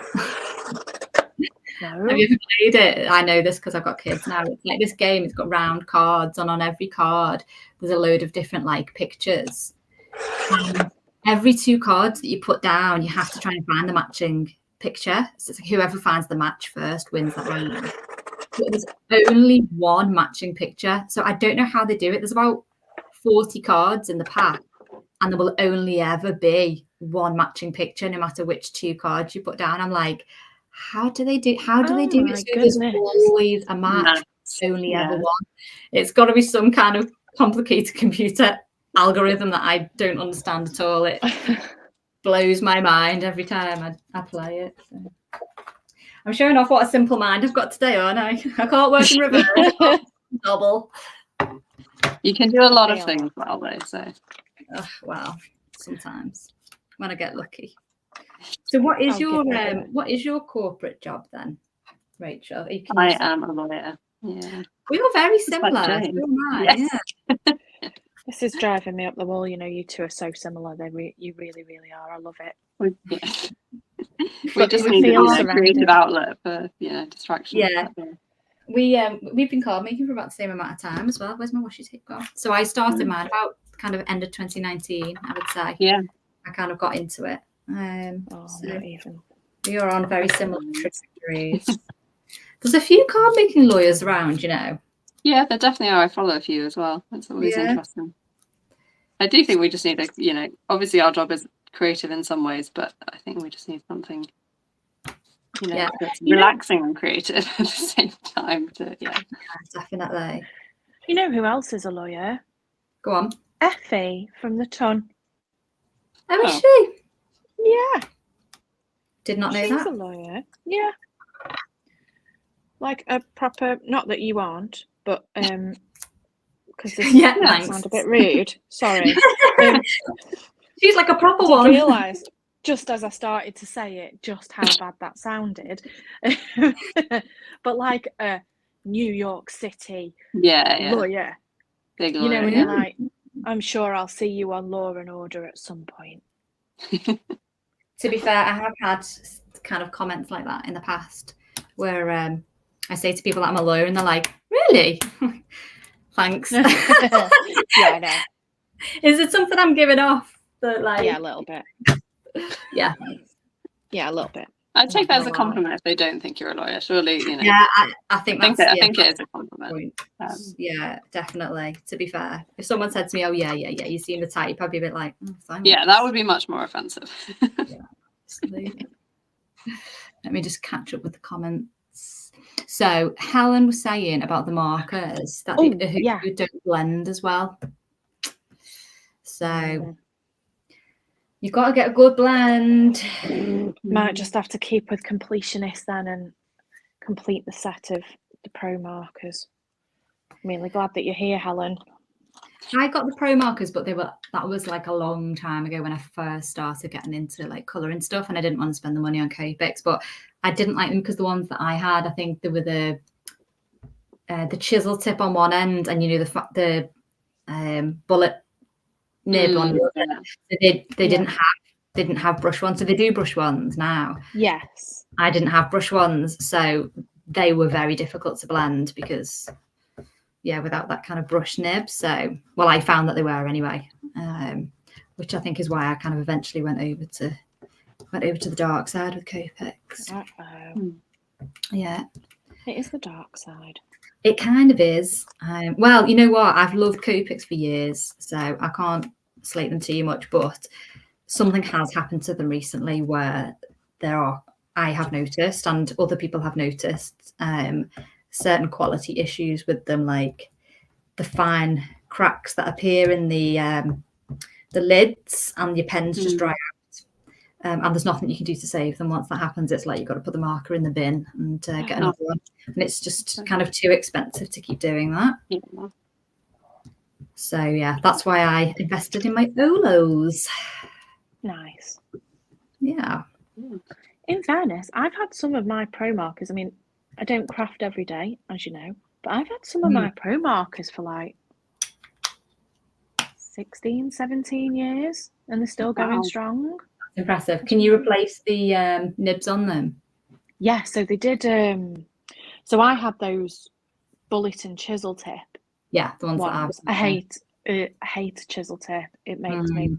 No. Have you ever played it? I know this because I've got kids now. It's like this game. It's got round cards, and on every card there's a load of different like pictures. And every 2 cards that you put down, you have to try and find the matching picture. So it's like whoever finds the match first wins that round. But there's only one matching picture, so I don't know how they do it. There's about 40 cards in the pack, and there will only ever be one matching picture, no matter which 2 cards you put down. I'm like, how do they do it? So there's always a match, only ever one. It's got to be some kind of complicated computer algorithm that I don't understand at all. It blows my mind every time I play it. So. I'm showing off what a simple mind I've got today, aren't I? I can't work in reverse. Double. You can do a lot of things well, though. So, well, sometimes when I get lucky. So, what is your corporate job then, Rachel? I am a lawyer. Yeah, we are very similar. Yes. Yeah. This is driving me up the wall. You know, you two are so similar. You really, really are. I love it. We just need a creative outlet for distraction. Yeah. We've been card making for about the same amount of time as well. Where's my washi tape gone? So I started mine about kind of end of 2019, I would say. Yeah. I kind of got into it. Not even. We are on very similar trajectories. There's a few card making lawyers around, you know. Yeah, there definitely are. I follow a few as well. That's always interesting. I do think we just need obviously our job is creative in some ways, but I think we just need something that's relaxing and creative at the same time. Definitely. You know who else is a lawyer? Go on. Effie from the Ton. Oh, is she? Yeah. Did not know She's that. She's a lawyer. Yeah. Like a proper, not that you aren't, but because this might sound a bit rude. Sorry. She's like a proper one. I realised just as I started to say it, just how bad that sounded. But like a New York City lawyer. Big lawyer. You know, when you're like, I'm sure I'll see you on Law and Order at some point. To be fair, I have had kind of comments like that in the past where I say to people that I'm a lawyer and they're like, really? Thanks. Yeah, I know. Is it something I'm giving off? That, like... Yeah, a little bit. Yeah, a little bit. I'd take that as a compliment if they don't think you're a lawyer. Surely, Yeah, I think it is a compliment. Yeah, definitely. To be fair, if someone said to me, "Oh yeah, you seem the type," I'd be a bit like, thanks. Yeah, that would be much more offensive. Absolutely. Let me just catch up with the comments. So Helen was saying about the markers that who don't blend as well. So. You've got to get a good blend. Might just have to keep with Completionist then and complete the set of the pro markers. I'm really glad that you're here, Helen. I got the pro markers, but that was like a long time ago when I first started getting into like colouring stuff, and I didn't want to spend the money on Copics, but I didn't like them because the ones that I had, I think they were the chisel tip on one end, and the bullet nib on the other. So they didn't have brush ones. So they do brush ones now. Yes. I didn't have brush ones, so they were very difficult to blend because without that kind of brush nib. So I found that they were anyway, which I think is why I kind of eventually went over to the dark side with Copics. Yeah. It is the dark side. It kind of is. Well, you know what? I've loved Copics for years, so I can't slate them too much, but something has happened to them recently where I have noticed, and other people have noticed, certain quality issues with them, like the fine cracks that appear in the lids, and your pens just dry out. And there's nothing you can do to save them. Once that happens, it's like you've got to put the marker in the bin and get another one. And it's just kind of too expensive to keep doing that. Yeah. So, that's why I invested in my Olos. Nice. Yeah. In fairness, I've had some of my pro markers. I mean, I don't craft every day, as you know, but I've had some of my pro markers for like 16, 17 years, and they're still going strong. Impressive. Can you replace the nibs on them? Yeah, so they did. So I had those bullet and chisel tip. Yeah, the ones that I hate chisel tip. It makes me.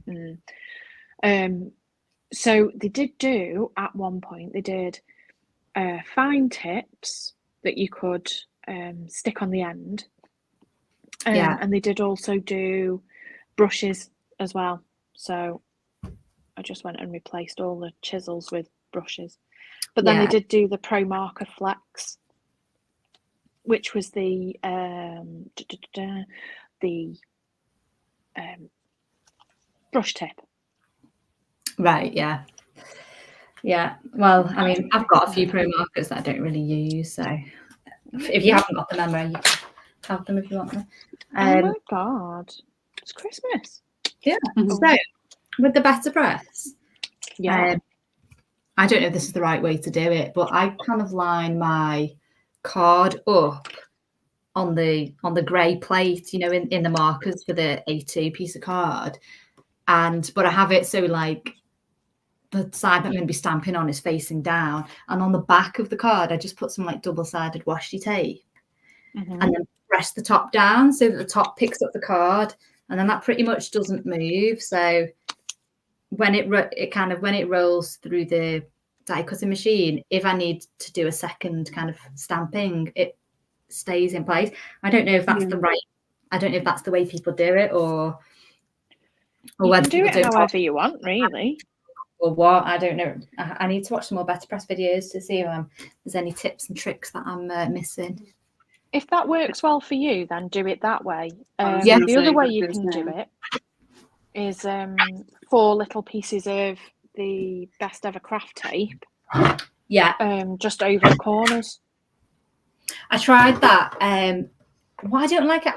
So they did do at one point. They did fine tips that you could stick on the end. And they did also do brushes as well. So I just went and replaced all the chisels with brushes. But then they did do the Pro Marker Flex, which was the brush tip. Right, yeah. Yeah, well, I mean, I've got a few pro markers that I don't really use, so if you haven't got the memo, you can have them if you want them. Oh my God, it's Christmas. Yeah, so with the Better Press, I don't know if this is the right way to do it, but I kind of line my card up on the grey plate, you know, in the markers for the A2 piece of card, but I have it so like the side that I'm going to be stamping on is facing down, and on the back of the card I just put some like double-sided washi tape and then press the top down so that the top picks up the card, and then that pretty much doesn't move. So when it rolls through the die cutting machine, if I need to do a second kind of stamping, it stays in place. I don't know if that's I don't know if that's the way people do it, or you can do it however you want, really. Or what? I don't know. I need to watch some more Better Press videos to see if there's any tips and tricks that I'm missing. If that works well for you, then do it that way. The other way you can do it is 4 little pieces of the Best Ever Craft tape. Yeah. Just over the corners. I tried that. What I don't like it,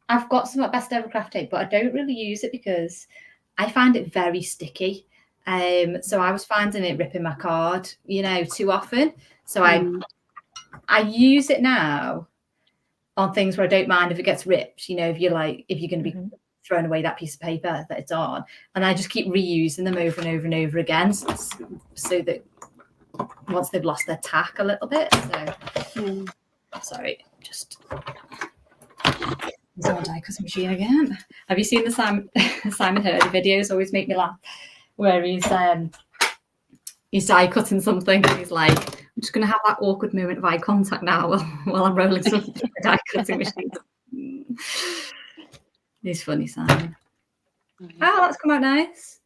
I've got some Best Ever Craft tape, but I don't really use it because I find it very sticky. So I was finding it ripping my card, you know, too often. So I use it now on things where I don't mind if it gets ripped, you know, if you're going to be throwing away that piece of paper that it's on, and I just keep reusing them over and over and over again, so that once they've lost their tack a little bit. So sorry, just there's our die cutting machine again. Have you seen the Simon Hurley videos? Always make me laugh, where he's die cutting something and he's like, I'm just going to have that awkward moment of eye contact now while I'm rolling something through the die cutting machine. He's funny, Simon. That's come out nice.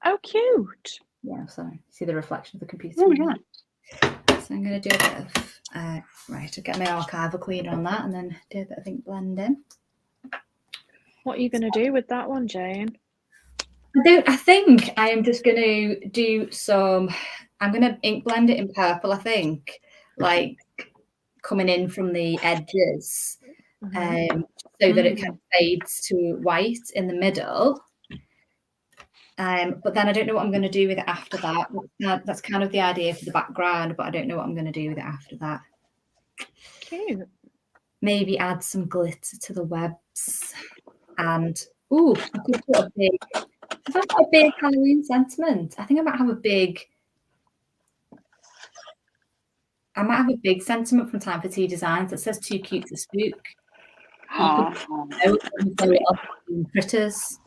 Oh, cute. Yeah, sorry. See the reflection of the computer. Oh, yeah. So I'm going to do a bit of, I'll get my archival cleaner on that and then do a bit of ink blending. What are you going to do with that one, Jane? I think I am just going to do I'm going to ink blend it in purple, I think, like coming in from the edges, so that it kind of fades to white in the middle. But then I don't know what I'm going to do with it after that. That's kind of the idea for the background, but I don't know what I'm going to do with it after that. Cute. Maybe add some glitter to the webs, and I could put a big Halloween sentiment. I think I might have a big sentiment from Time for Tea Designs that says "Too cute to spook." Critters.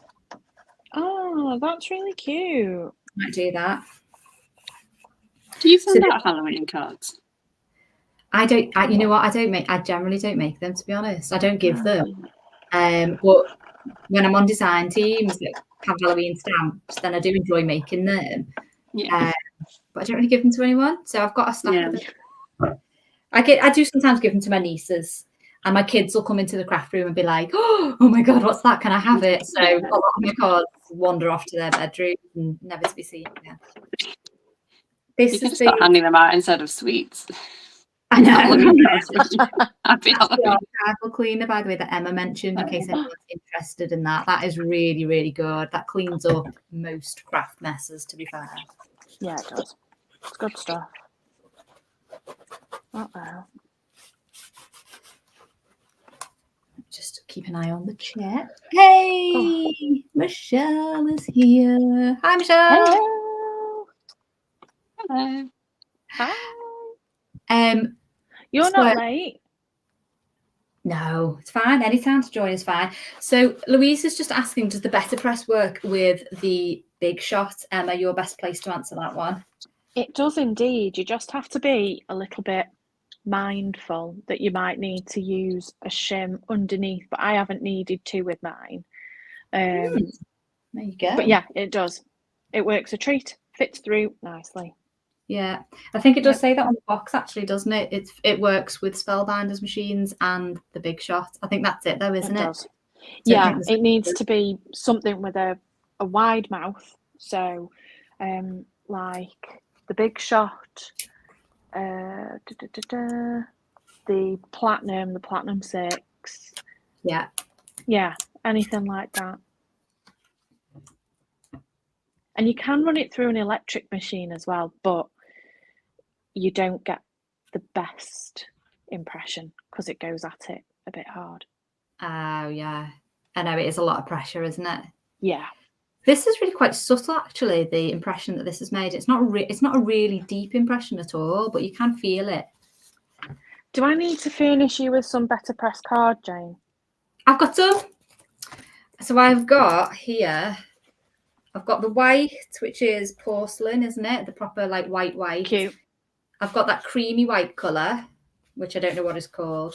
Oh, that's really cute. Might do that. Do you send out Halloween cards? I don't. You know what? I generally don't make them, to be honest. I don't give them. But when I'm on design teams that have Halloween stamps, then I do enjoy making them. Yeah. But I don't really give them to anyone. So I've got a stack of them. I do sometimes give them to my nieces. And my kids will come into the craft room and be like, oh my God, what's that? Can I have it? So a lot of my cards wander off to their bedroom and never to be seen again. You can start handing them out instead of sweets. I know. Happy Halloween. Archival cleaner, by the way, that Emma mentioned, in case anyone's interested in that. That is really, really good. That cleans up most craft messes, to be fair. Yeah, it does. It's good stuff. Uh-oh. Just keep an eye on the chat. Hey, Michelle is here. Hi, Michelle. Hello. Hello. Hi. You're so- not late. No, it's fine. Anytime to join is fine. So Louise is just asking, does the better press work with the big shot? Emma, your best place to answer that one. It does indeed. You just have to be a little bit mindful that you might need to use a shim underneath, but I haven't needed to with mine. There you go. But yeah, it does. It works a treat. Fits through nicely. Yeah, I think it does say that on the box, actually, doesn't it? It works with Spellbinders machines and the big shot. I think that's it, though, isn't it? Does. So yeah, it needs to be something with a wide mouth. So, like the big shot, the Platinum 6. Yeah. Yeah, anything like that. And you can run it through an electric machine as well, but you don't get the best impression because it goes at it a bit hard. Oh, yeah. I know, it is a lot of pressure, isn't it? Yeah. This is really quite subtle, actually, the impression that this has made. It's not a really deep impression at all, but you can feel it. Do I need to furnish you with some better press card, Jane? I've got some. So I've got here, I've got the white, which is porcelain, isn't it? The proper like white. Cute. I've got that creamy white colour, which I don't know what it's called,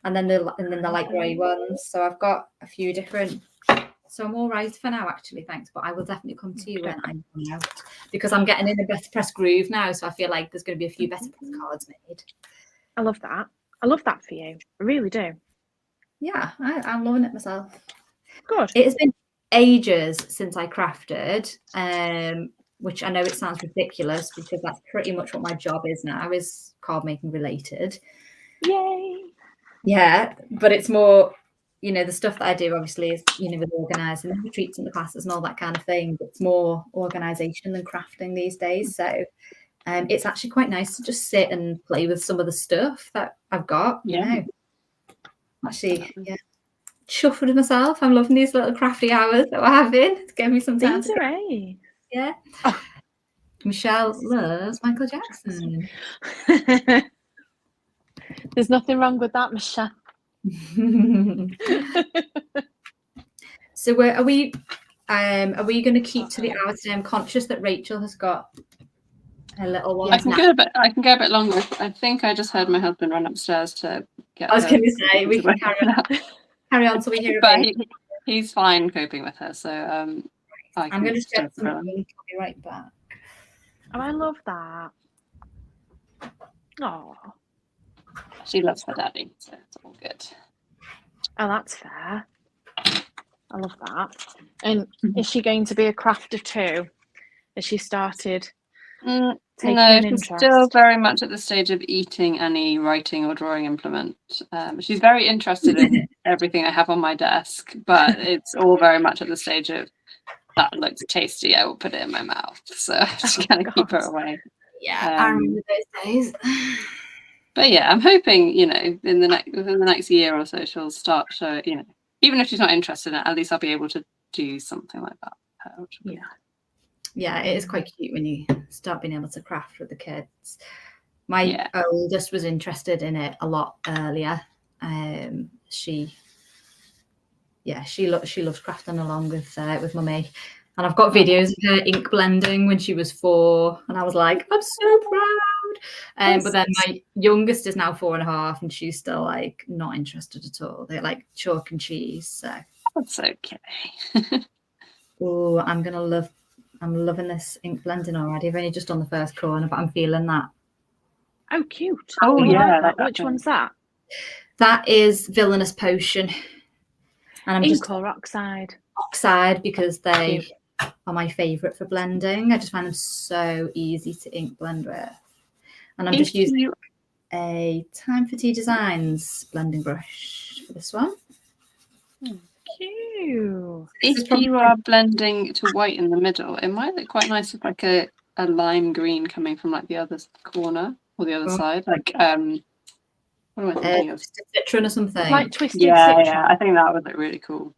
and then the light grey ones. So I've got a few different. So I'm all right for now, actually, thanks. But I will definitely come to you when I'm out, because I'm getting in a better press groove now. So I feel like there's going to be a few better press cards made. I love that. I love that for you. I really do. Yeah, I'm loving it myself. Good. It has been ages since I crafted, which I know it sounds ridiculous because that's pretty much what my job is now, is card making related. Yay. Yeah, but it's more, the stuff that I do obviously is, with organising the retreats and the classes and all that kind of thing. It's more organisation than crafting these days. So it's actually quite nice to just sit and play with some of the stuff that I've got, Actually, yeah. Chuffed with myself. I'm loving these little crafty hours that we're having. It's giving me some time. These are great. Yeah. Oh. Michelle loves Michael Jackson. There's nothing wrong with that, Michelle. So are we going to keep to the hour today? I'm conscious that Rachel has got a little one. I can go a bit longer. I think I just heard my husband run upstairs to get. I was going to say we can carry on till we hear but about he's fine coping with her, so I'm going to step some. I'll be right back. Oh, I love that. Oh, she loves her daddy, so it's all good. Oh, that's fair. I love that. And is she going to be a crafter too? Has she started taking an interest? She's still very much at the stage of eating any writing or drawing implement. She's very interested in everything I have on my desk, but it's all very much at the stage of that looks tasty, I will put it in my mouth. So just kind of keep her away. Yeah, I remember those days. But yeah, I'm hoping, within the next year or so, she'll start showing, even if she's not interested in it, at least I'll be able to do something like that. Yeah, it is quite cute when you start being able to craft with the kids. My oldest was interested in it a lot earlier. She loves crafting along with mummy. And I've got videos of her ink blending when she was 4, and I was like, I'm so proud. But then my youngest is now 4.5, and she's still like not interested at all. They're like chalk and cheese. So that's okay. Oh, I'm loving this ink blending already. I've only just on the first corner, but I'm feeling that. Oh, cute. Oh, yeah. Which one's that? That is Villainous Potion. And I'm ink or oxide? Oxide, because they are my favourite for blending. I just find them so easy to ink blend with. And I'm just using a Time for Tea Designs blending brush for this one. Cute. If you are blending to white in the middle, it might look quite nice with like a a lime green coming from like the other corner or the other side, like what am I thinking of? Citron or something. Like twisted Yeah, citron. yeah. I think that would look really cool.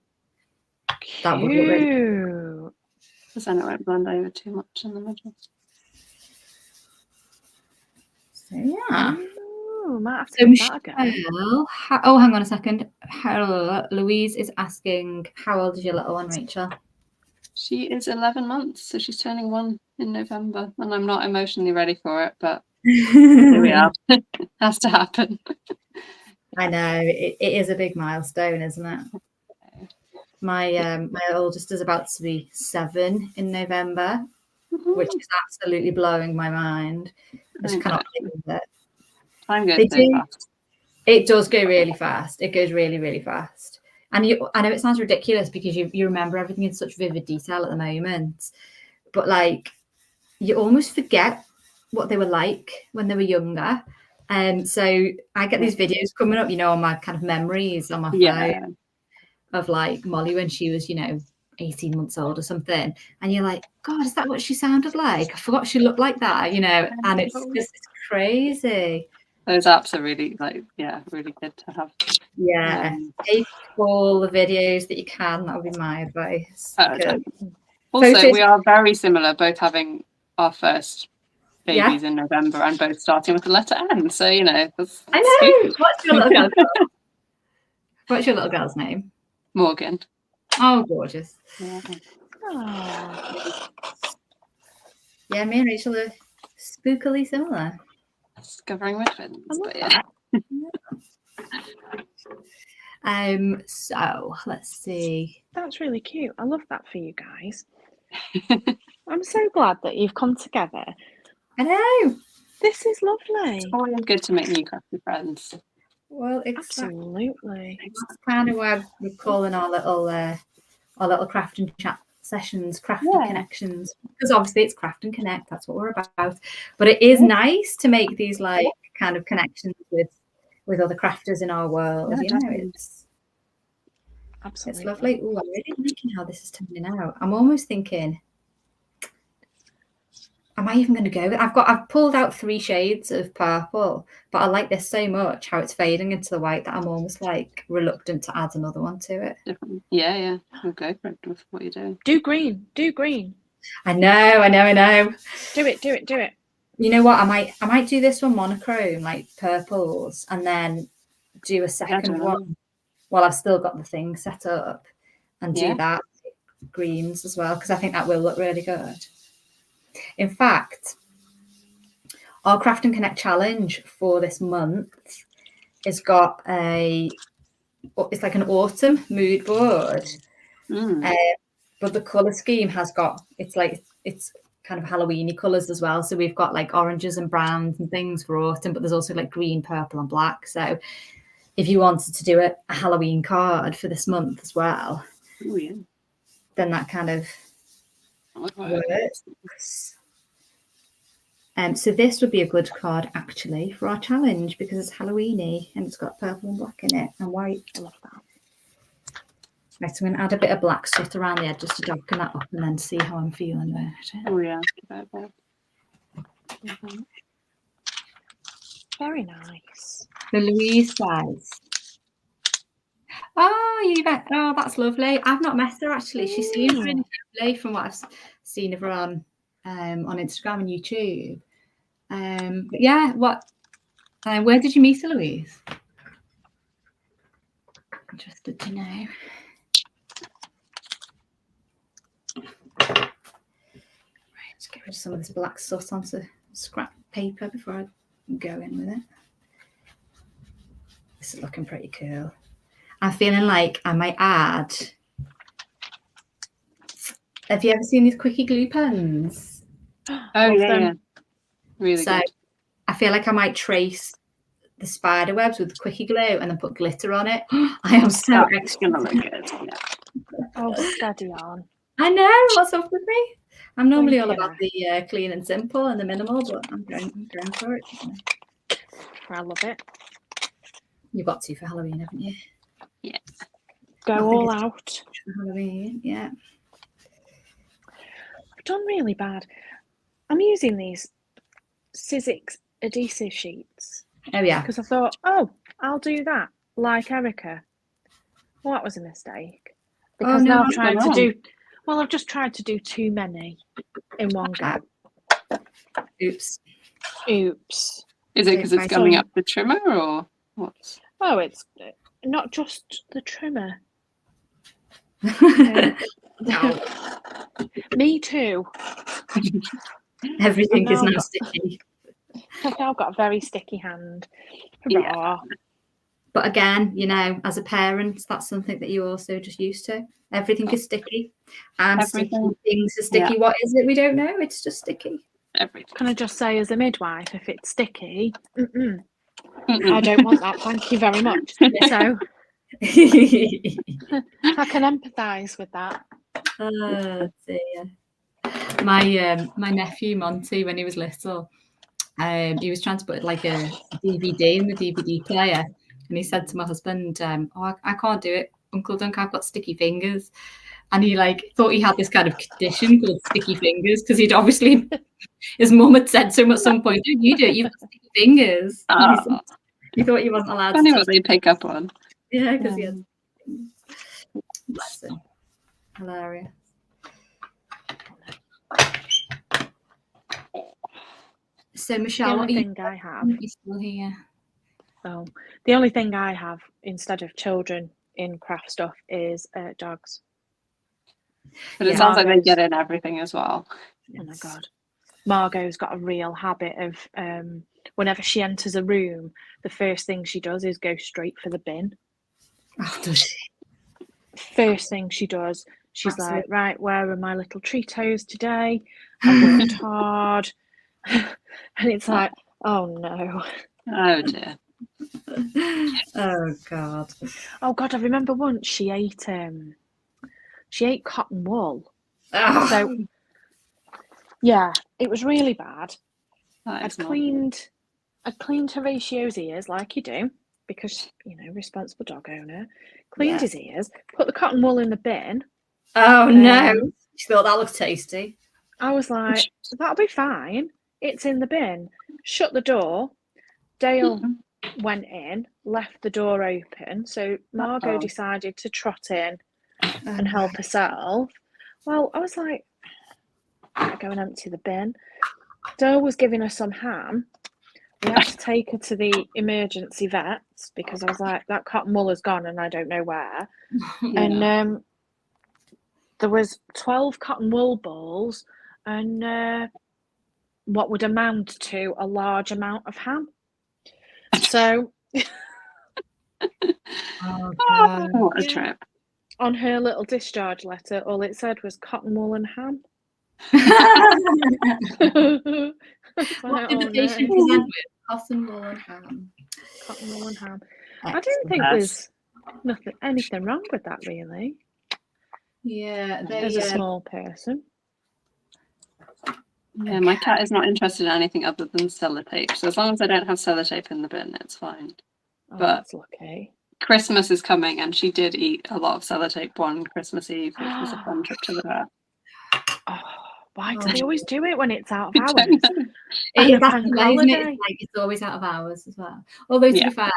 That would look really cool. Because then it won't blend over too much in the middle. So yeah. Ooh, might have to give that a go. Oh, hang on a second. Louise is asking, how old is your little one, Rachel? She is 11 months, so she's turning 1 in November, and I'm not emotionally ready for it, but here we are. It has to happen. I know, it is a big milestone, isn't it? My oldest is about to be 7 in November, which is absolutely blowing my mind. I just cannot believe it. Time goes so fast. It does go really fast. It goes really, really fast. And I know it sounds ridiculous because you remember everything in such vivid detail at the moment, but like you almost forget what they were like when they were younger. And so I get these videos coming up, on my kind of memories on my phone of like Molly when she was, 18 months old or something. And you're like, God, is that what she sounded like? I forgot she looked like that, and it's crazy. Those apps are really really good to have. Yeah, take all the videos that you can. That would be my advice. Also, we are very similar, both having our first babies in November and both starting with the letter M. So, that's I know. What's your little girl's name? What's your little girl's name? Morgan. Oh, gorgeous. Yeah. Yeah, me and Rachel are spookily similar. Discovering we're twins, but yeah. So let's see. That's really cute. I love that for you guys. I'm so glad that you've come together. I know. This is lovely. It's always good to make new crafty friends. Well, absolutely. That's kind of why we're calling our little craft and chat sessions crafty connections, because obviously it's craft and connect. That's what we're about. But it is nice to make these like kind of connections with other crafters in our world. It's absolutely, it's lovely. Oh, I'm really liking how this is turning out. I'm almost thinking, am I even going to go? I've pulled out 3 shades of purple, but I like this so much how it's fading into the white that I'm almost like reluctant to add another one to it. Yeah. We'll go for it with what you're doing. Do green. I know. Do it. You know what? I might do this one monochrome, like purples, and then do a second one while I've still got the thing set up, and do that greens as well, because I think that will look really good. In fact, our Craft and Connect challenge for this month has got it's like an autumn mood board, but the color scheme has got it's kind of Halloweeny colors as well. So we've got like oranges and browns and things for autumn, but there's also like green, purple, and black. So if you wanted to do a Halloween card for this month as well, then that kind of works. So this would be a good card actually for our challenge because it's Halloweeny and it's got purple and black in it and white. I love that. Right, so I'm going to add a bit of black stuff around the edge just to darken that up and then see how I'm feeling about it. Oh yeah, very nice. The Louise size. Oh, that's lovely. I've not met her actually. She seems really lovely from what I've seen of her on Instagram and YouTube. But yeah, where did you meet her, Louise? Interested to know. Right, let's get rid of some of this black stuff onto scrap paper before I go in with it. This is looking pretty cool. I'm feeling like I might add. Have you ever seen these quickie glue pens? Oh yeah. Really good. I feel like I might trace the spider webs with quickie glue and then put glitter on it. I am so extra. Gonna look good. Yeah. Oh, steady on. I know. What's up with me? I'm normally all about the clean and simple and the minimal, but I'm going for it. I love it. You've got to for Halloween, haven't you? Yeah. Go all out. For Halloween, yeah. I've done really bad. I'm using these Sizzix adhesive sheets. Oh yeah. Because I thought, oh, I'll do that like Erica. Well, that was a mistake. Because no, now I've just tried to do too many in one go. Oops. Oops. Is it because it's gumming up the trimmer or what? Oh, it's not just the trimmer. Me too. Everything is now sticky. I've now got a very sticky hand. Hurrah. Yeah. But again, you know, as a parent, that's something that you're also just used to. Everything is sticky. And Everything. sticky things are sticky. Yeah. What is it? We don't know. It's just sticky. Everything. Can I just say, as a midwife, if it's sticky, I don't want that. Thank you very much. So I can empathise with that. Oh dear. My nephew Monty, when he was little, he was trying to put like a DVD in the DVD player, and he said to my husband, "Oh, I can't do it, Uncle Dunk. I've got sticky fingers." And he thought he had this kind of condition called sticky fingers because he'd obviously, his mum had said to him at some point, "Don't you do it? You've got sticky fingers." He thought he wasn't allowed. Funny what they pick up on. Yeah, because he had. Bless him. Hilarious. So Michelle, what thing I have? You're still here. Oh, the only thing I have instead of children in craft stuff is dogs. But it sounds like they get in everything as well. Oh my God. Margot's got a real habit of whenever she enters a room, the first thing she does is go straight for the bin. Oh, does she? First thing she does, she's like, right, where are my little Treatos today? I've worked hard. And it's like, oh no. Oh dear. Oh God. Oh God, I remember once she ate cotton wool. Oh. So yeah, it was really bad. I'd cleaned Horatio's ears like you do, because responsible dog owner. Cleaned his ears, put the cotton wool in the bin. Oh no. She thought that looked tasty. I was like, that'll be fine. It's in the bin. Shut the door. Dale went in, left the door open. So Margot decided to trot in and help herself. Well, I was like, I'll go and empty the bin. Dale was giving her some ham. We had to take her to the emergency vets because I was like, that cotton wool is gone and I don't know where. Yeah. And there was 12 cotton wool balls and what would amount to a large amount of ham. So, what a trip. On her little discharge letter, all it said was cotton wool and ham. What did the patient present with? Cotton wool and ham. Cotton wool and ham. I don't think there's anything wrong with that, really. Yeah, as a small person. Yeah, my cat is not interested in anything other than sellotape. So as long as I don't have sellotape in the bin, it's fine. Oh, but that's lucky. Christmas is coming, and she did eat a lot of sellotape one Christmas Eve, which was a fun trip to the vet. Oh, why do they always do it when it's out of hours? It's always out of hours as well. Although to be fair,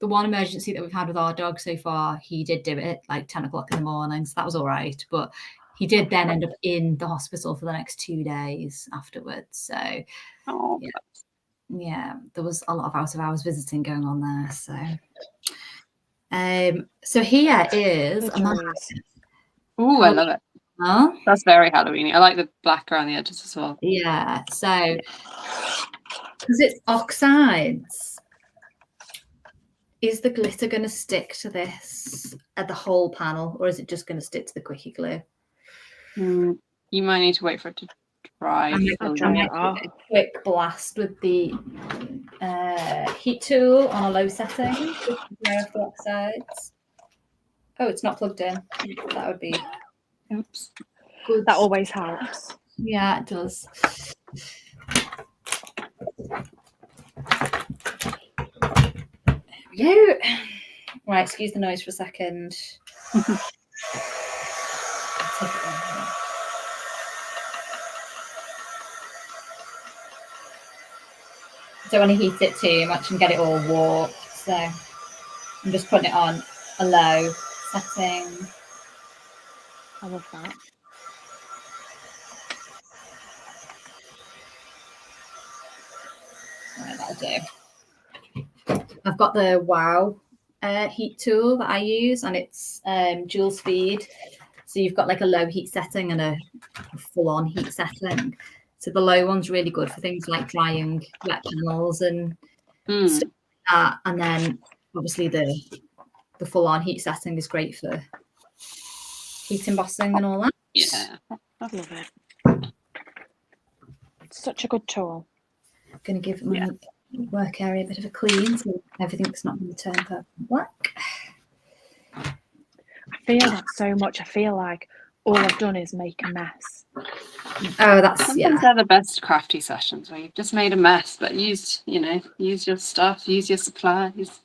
the one emergency that we've had with our dog so far, he did do it at 10 o'clock in the morning, so that was all right. But he did then end up in the hospital for the next 2 days afterwards. So there was a lot of out of hours visiting going on there. So here is oh, I love it. Huh? That's very Halloweeny. I like the black around the edges as well. Yeah, so because it's oxides, is the glitter going to stick to this at the whole panel, or is it just going to stick to the quickie glue? You might need to wait for it to dry. A quick blast with the heat tool on a low setting to dry off the oxides. Oh, it's not plugged in. That would be. Oops. Good. That always helps. Yeah, it does. There we go. Right, excuse the noise for a second. don't want to heat it too much and get it all warped. So I'm just putting it on a low setting. I love that. Right, that'll do. I've got the Wow heat tool that I use, and it's dual speed. So you've got like a low heat setting and a full-on heat setting. So the low one's really good for things like drying wet panels and stuff like that. And then obviously the full-on heat setting is great for heat embossing and all that. Yeah, I love it. It's such a good tool. I'm going to give my work area a bit of a clean so everything's not going to turn purple and black. I feel that so much. I feel like all I've done is make a mess. Oh, that's sometimes they're the best crafty sessions where you've just made a mess, but use your stuff, use your supplies.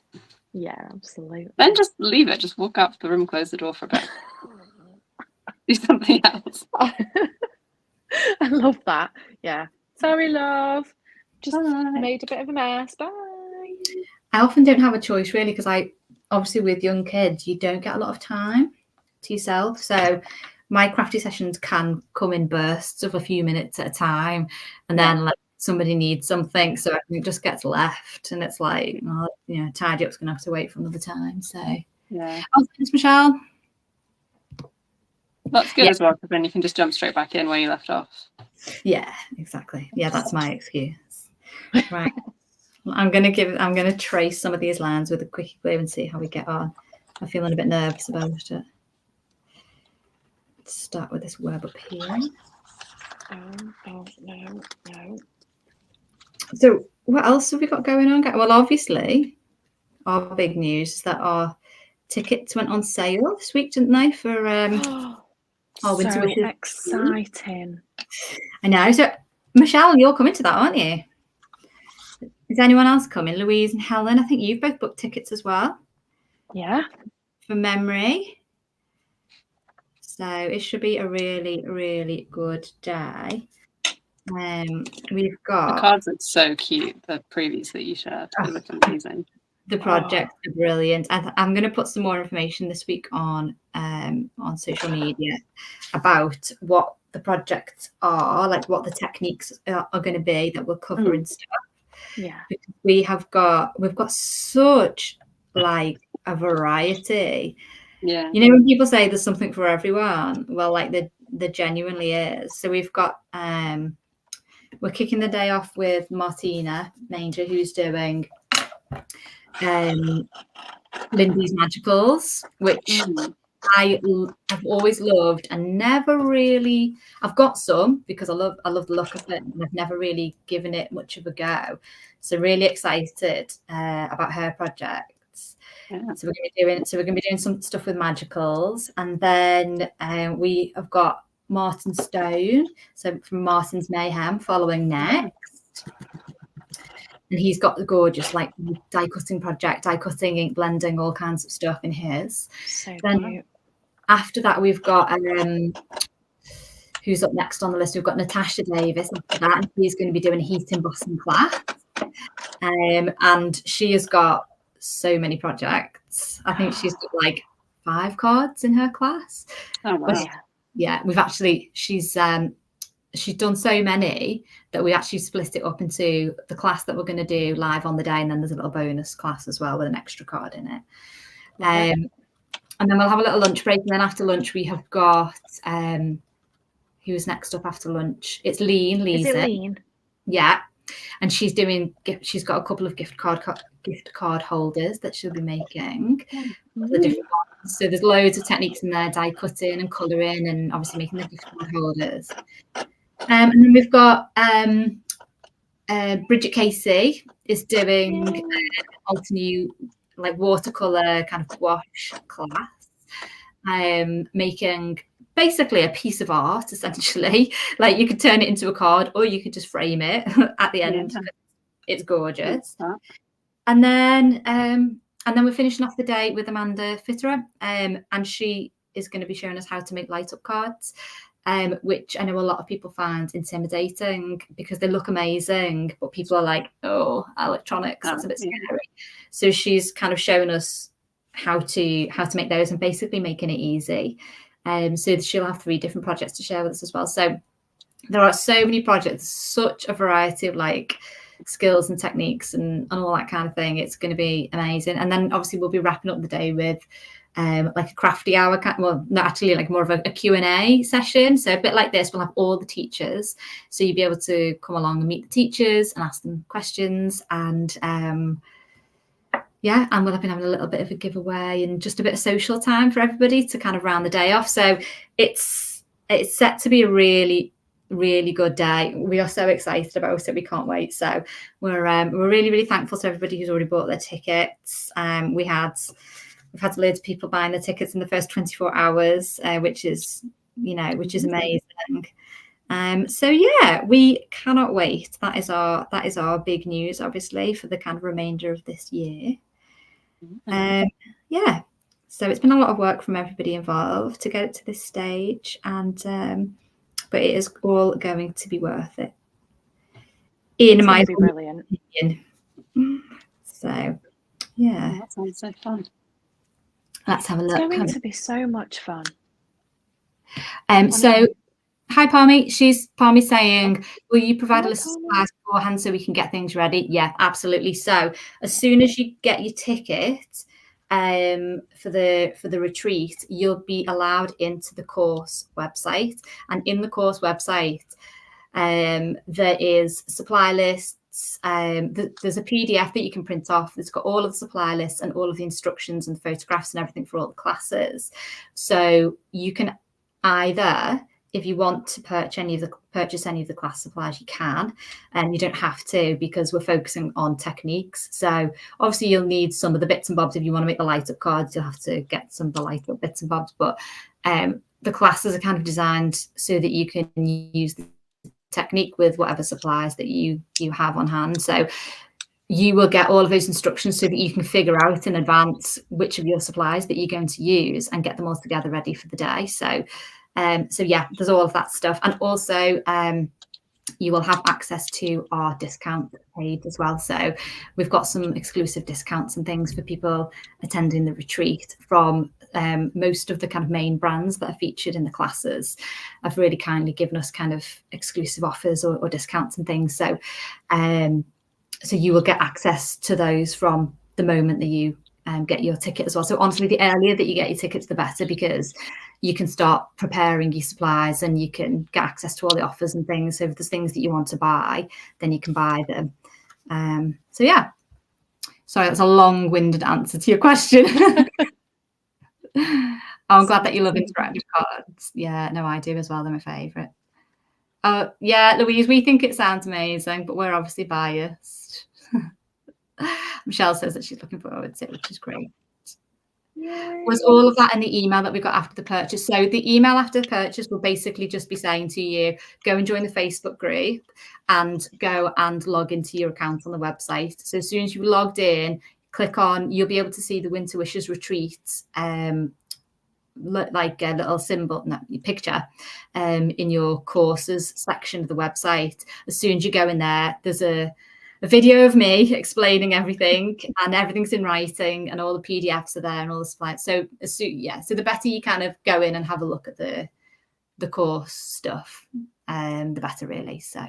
Yeah, absolutely. Then just leave it. Just walk out of the room, close the door for a bit. Do something else. I love that. Yeah. Sorry, love. Just Bye. made a bit of a mess. Bye. I often don't have a choice really, because obviously with young kids you don't get a lot of time to yourself, so my crafty sessions can come in bursts of a few minutes at a time, and then like somebody needs something, so it just gets left, and it's like, tidy up's gonna have to wait for another time. So yeah. Oh, thanks, Michelle. That's good as well, because then you can just jump straight back in where you left off. Yeah, exactly. Yeah, that's my excuse. Right. I'm gonna trace some of these lines with a quickie glue and see how we get on. I'm feeling a bit nervous about it. Let's start with this web up here. Oh, no. So what else have we got going on? Well, obviously, our big news is that our tickets went on sale this week, didn't they? For our Winter so Wishes. exciting. I know. So Michelle, you're coming to that, aren't you? Is anyone else coming? Louise and Helen, I think you've both booked tickets as well. Yeah. From memory. So it should be a really, really good day. We've got... The cards look so cute, the previews that you shared. They look amazing. The projects are brilliant. I'm going to put some more information this week on social media about what the projects are, like what the techniques are going to be that we'll cover and stuff. Yeah, because we've got such like a variety. Yeah, when people say there's something for everyone, well, like there genuinely is. So we've got we're kicking the day off with Martina Manger, who's doing Lindy's Magicals, which I've always loved and never really... I've got some because I love the look of it, and I've never really given it much of a go. So really excited about her projects. Yeah. So we're going to be doing some stuff with Magicals, and then we have got Martin Stone, so from Martin's Mayhem, following next. And he's got the gorgeous like die cutting, ink blending, all kinds of stuff in his. So then cute. After that, we've got who's up next on the list? We've got Natasha Davis after that, and she's going to be doing a heat embossing class. And she has got so many projects. I think she's got like 5 cards in her class. Oh wow! Yeah, she's done so many that we actually split it up into the class that we're going to do live on the day, and then there's a little bonus class as well with an extra card in it. And then we'll have a little lunch break, and then after lunch we have got who's next up after lunch? It's Lisa. Is it Lean? Yeah, and she's got a couple of gift card holders that she'll be making. The different ones. So there's loads of techniques in there: die cutting and colouring, and obviously making the gift card holders. And then we've got Bridget Casey is doing also new like watercolor kind of gouache class, making basically a piece of art essentially. Like you could turn it into a card, or you could just frame it at the end. Yeah. It's gorgeous. And then we're finishing off the day with Amanda Fitterer, and she is going to be showing us how to make light up cards. which I know a lot of people find intimidating because they look amazing, but people are like, oh, electronics, that's a bit scary. So she's kind of shown us how to make those and basically making it easy. So she'll have 3 different projects to share with us as well. So there are so many projects, such a variety of like skills and techniques and all that kind of thing. It's going to be amazing. And then obviously we'll be wrapping up the day with like a crafty hour, well, not actually, like more of a Q&A session. So a bit like this, we'll have all the teachers. So you'll be able to come along and meet the teachers and ask them questions. And yeah, and we'll have been having a little bit of a giveaway and just a bit of social time for everybody to kind of round the day off. So it's set to be a really, really good day. We are so excited about it. We can't wait. So we're really, really thankful to everybody who's already bought their tickets. We've had loads of people buying the tickets in the first 24 hours, which is amazing. So yeah, we cannot wait. That is our big news, obviously, for the kind of remainder of this year. Yeah, so it's been a lot of work from everybody involved to get it to this stage, but it is all going to be worth it. In my brilliant opinion. So yeah, that sounds so fun. Let's have a look. It's going to be so much fun. So hi Palmy saying, will you provide a list of supplies beforehand so we can get things ready? Yeah, absolutely. So as soon as you get your ticket for the retreat, you'll be allowed into the course website. And in the course website, there is supply lists. There's a PDF that you can print off. It's got all of the supply lists and all of the instructions and photographs and everything for all the classes. So you can either, if you want to purchase any of the class supplies, you can, and you don't have to, because we're focusing on techniques. So obviously you'll need some of the bits and bobs. If you want to make the light up cards, you'll have to get some of the light up bits and bobs. But the classes are kind of designed so that you can use the technique with whatever supplies that you have on hand. So you will get all of those instructions so that you can figure out in advance which of your supplies that you're going to use and get them all together ready for the day. So yeah, there's all of that stuff. And also you will have access to our discount page as well. So we've got some exclusive discounts and things for people attending the retreat from most of the kind of main brands that are featured in the classes. Have really kindly given us kind of exclusive offers or discounts and things. So so you will get access to those from the moment that you get your ticket as well. So honestly, the earlier that you get your tickets, the better, because you can start preparing your supplies and you can get access to all the offers and things. So if there's things that you want to buy, then you can buy them. So yeah, sorry, that's a long-winded answer to your question. I'm glad that you love interactive cards. Yeah, no, I do as well. They're my favourite. Oh yeah, Louise, we think it sounds amazing, but we're obviously biased. Michelle says that she's looking forward to it, which is great. Yay. Was all of that in the email that we got after the purchase? So the email after the purchase will basically just be saying to you, go and join the Facebook group and go and log into your account on the website. So as soon as you logged in, click on, you'll be able to see the Winter Wishes retreat, like a little symbol, picture in your courses section of the website. As soon as you go in there, there's a video of me explaining everything, and everything's in writing, and all the PDFs are there and all the slides. So so the better you kind of go in and have a look at the course stuff, the better, really. So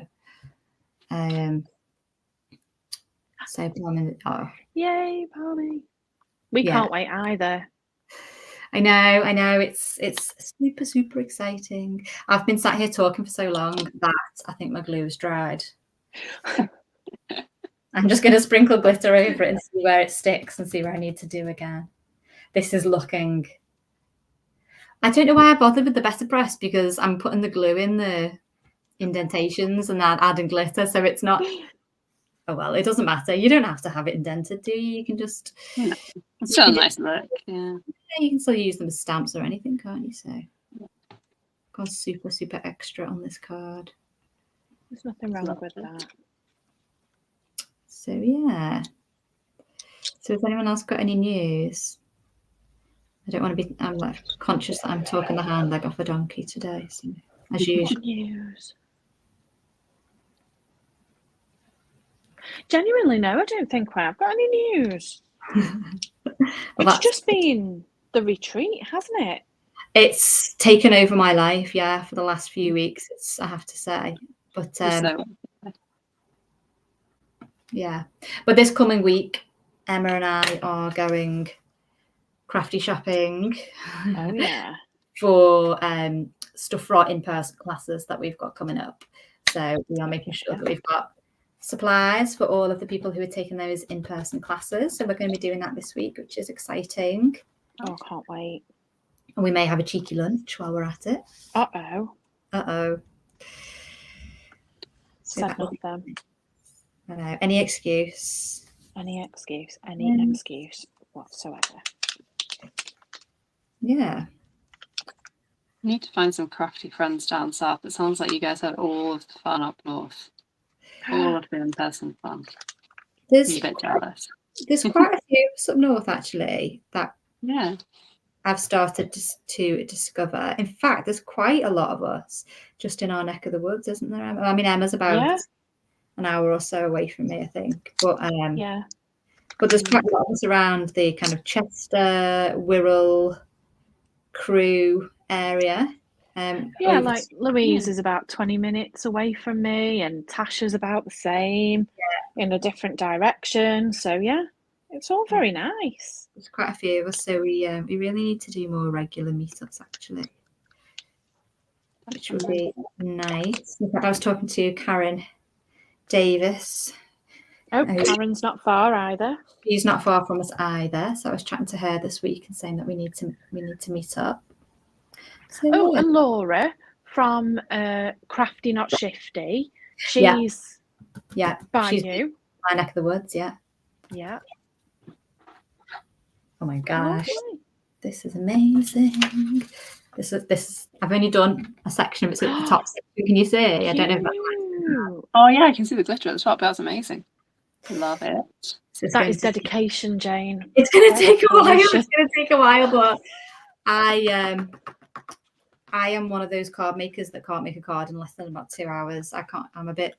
yay, Palmy. We can't wait either. I know, it's super, super exciting. I've been sat here talking for so long that I think my glue is dried. I'm just going to sprinkle glitter over it and see where it sticks and see where I need to do again. This is looking... I don't know why I bothered with the better press, because I'm putting the glue in the indentations and then adding glitter, so it's not... Oh, well, it doesn't matter. You don't have to have it indented, do you? You can just... Yeah. It's still a nice look, yeah. You can still use them as stamps or anything, can't you? So, gone super, super extra on this card. There's nothing wrong with that. So, yeah. So, has anyone else got any news? I don't want to be... I'm like conscious that I'm talking the hand like off a donkey today. So. as usual. News. Genuinely, no, I don't think I've got any news. It's just been the retreat, hasn't it? It's taken over my life, yeah, for the last few weeks, I have to say. But yeah, but this coming week, Emma and I are going crafty shopping. Oh yeah. For stuff for our in-person classes that we've got coming up. So we are making sure that we've got supplies for all of the people who are taking those in-person classes. So we're going to be doing that this week, which is exciting. Oh, can't wait. And we may have a cheeky lunch while we're at it. Uh-oh. Said nothing. I know. Any excuse whatsoever. Yeah. I need to find some crafty friends down south. It sounds like you guys have all of the fun up north. All of the in-person fun. I'm a bit jealous. There's quite a few up north, actually, that I've started to discover. In fact, there's quite a lot of us just in our neck of the woods, isn't there, Emma? I mean, Emma's about an hour or so away from me, I think. But but there's quite a lot of us around the kind of Chester, Wirral, Crewe area. Like Louise is about 20 minutes away from me, and Tasha's about the same in a different direction. So it's all very nice. There's quite a few of us, so we really need to do more regular meetups, actually, which would be nice. In fact, I was talking to Karen Davis. Oh, Karen's not far either. She's not far from us either. So I was chatting to her this week and saying that we need to meet up. So, and Laura from Crafty Not Shifty. She's by you. My neck of the woods, yeah. Oh my gosh. Lovely. This is amazing. This is I've only done a section of it at the top. Can you see? I don't know if that's... Oh yeah, I can see the glitter at the top. That's amazing. Love it. That is dedication, Jane. It's going to take a while. It's going to take a while, but I am one of those card makers that can't make a card in less than about 2 hours. I can't. I'm a bit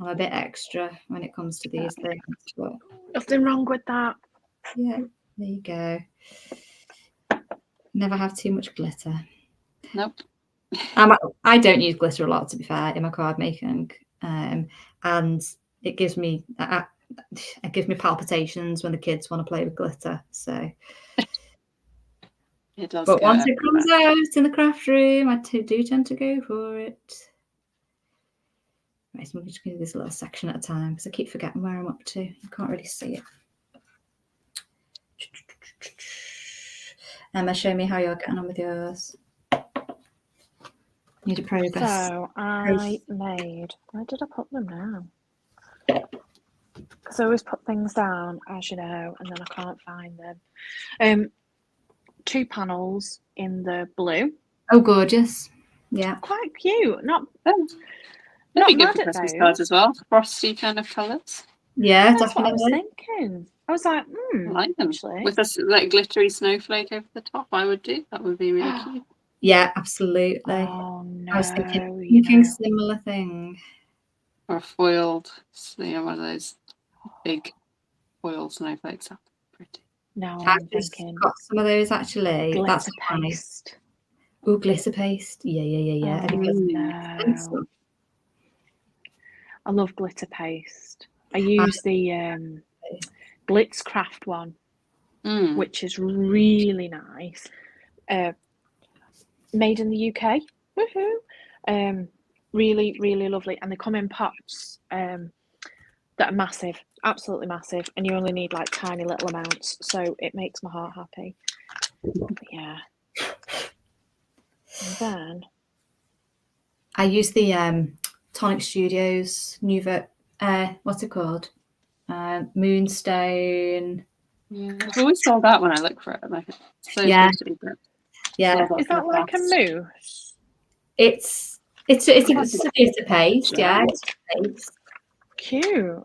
extra when it comes to these things. But nothing wrong with that. Yeah, there you go. Never have too much glitter. Nope. I don't use glitter a lot, to be fair, in my card making, and it gives me palpitations when the kids want to play with glitter. So it does. But once it comes out in the craft room, I do tend to go for it. Right, so I'm just going to do this little section at a time because I keep forgetting where I'm up to. You can't really see it. Emma, show me how you're getting on with yours. Need a progress. So I made. Where did I put them now? Because I always put things down, as you know, and then I can't find them. 2 panels in the blue. Oh, gorgeous! Yeah, quite cute. Not be good for Christmas cards as well. Frosty kind of colours. Yeah, that's definitely. what I was thinking. I was like, I like them. Actually. With a like glittery snowflake over the top, I would do. That would be really cute. Yeah, absolutely. Oh no, I was thinking similar thing. Or foiled, one of those big foiled snowflakes. That's pretty. No, I've just got some of those actually. Glitter That's paste. Oh, glitter paste. Yeah. Oh, no. I love glitter paste. I use the Blitzcraft one, which is really nice. Made in the UK. Woohoo! Really, really lovely. And they come in pots that are massive, absolutely massive. And you only need like tiny little amounts. So it makes my heart happy. But yeah. And then I use the Tonic Studios Nuva, what's it called? Moonstone. Yeah, I've always saw that when I look for it. Like, it's so pretty, but yeah. Is that like a mousse? It's a glitter paste, yeah. It's cute.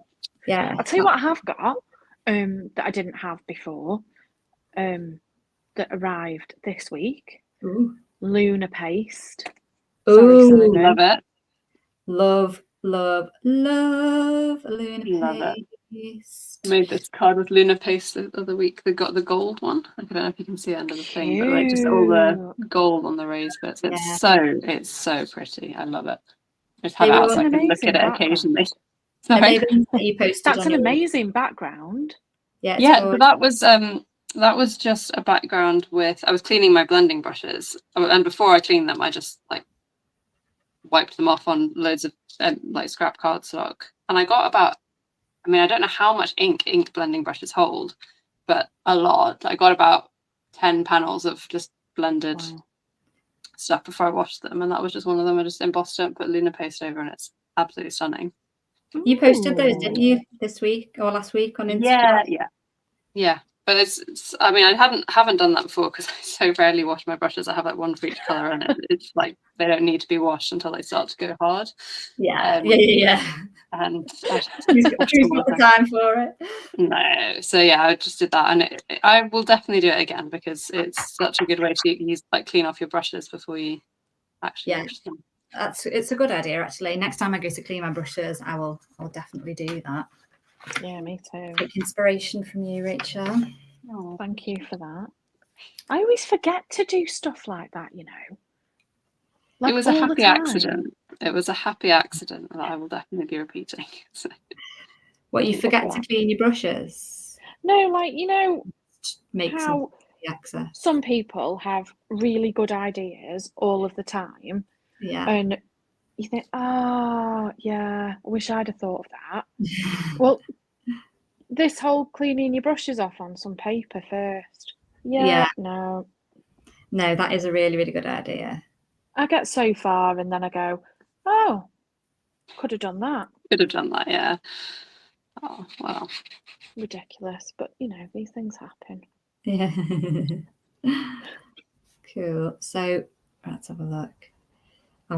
Yeah. I'll tell you what I have got that I didn't have before that arrived this week. Ooh. Lunar paste. Ooh, Love it. Love Luna Love it. paste. Made this card with Luna paste the other week. They got the gold one. I don't know if you can see it under the thing, but like just all the gold on the raised bits. It's so pretty. I love it. I just have it out so I can look at it occasionally. Are they the ones that you posted? That's an amazing background. Yeah, so that was just a background with, I was cleaning my blending brushes, and before I cleaned them, I just like wiped them off on loads of like scrap cardstock, and I got about, I mean, I don't know how much ink blending brushes hold, but a lot. I got about 10 panels of just blended stuff before I washed them, and that was just one of them. I just embossed it, put Luna paste over, and it's absolutely stunning. You posted those, didn't you, this week or last week on Instagram? Yeah. But it's I mean, I haven't done that before because I so rarely wash my brushes. I have like one for each color, and it's like they don't need to be washed until they start to go hard. Yeah. And who's got the time for it? No, so yeah, I just did that, and I will definitely do it again because it's such a good way to use, like, clean off your brushes before you actually wash them. It's a good idea, actually. Next time I go to clean my brushes, I'll definitely do that. Yeah, me too. Take inspiration from you, Rachel. Oh, thank you for that. I always forget to do stuff like that, you know. Like, it was a happy accident. It was a happy accident that I will definitely be repeating. So. What, you forget to clean your brushes? No, like, you know, make how some people have really good ideas all of the time. Yeah. And you think, oh, yeah, I wish I'd have thought of that. Well, this whole cleaning your brushes off on some paper first. Yeah. No, that is a really, really good idea. I get so far and then I go, oh, could have done that. Yeah. Oh, wow. Ridiculous. But, you know, these things happen. Yeah. Cool. So let's have a look. I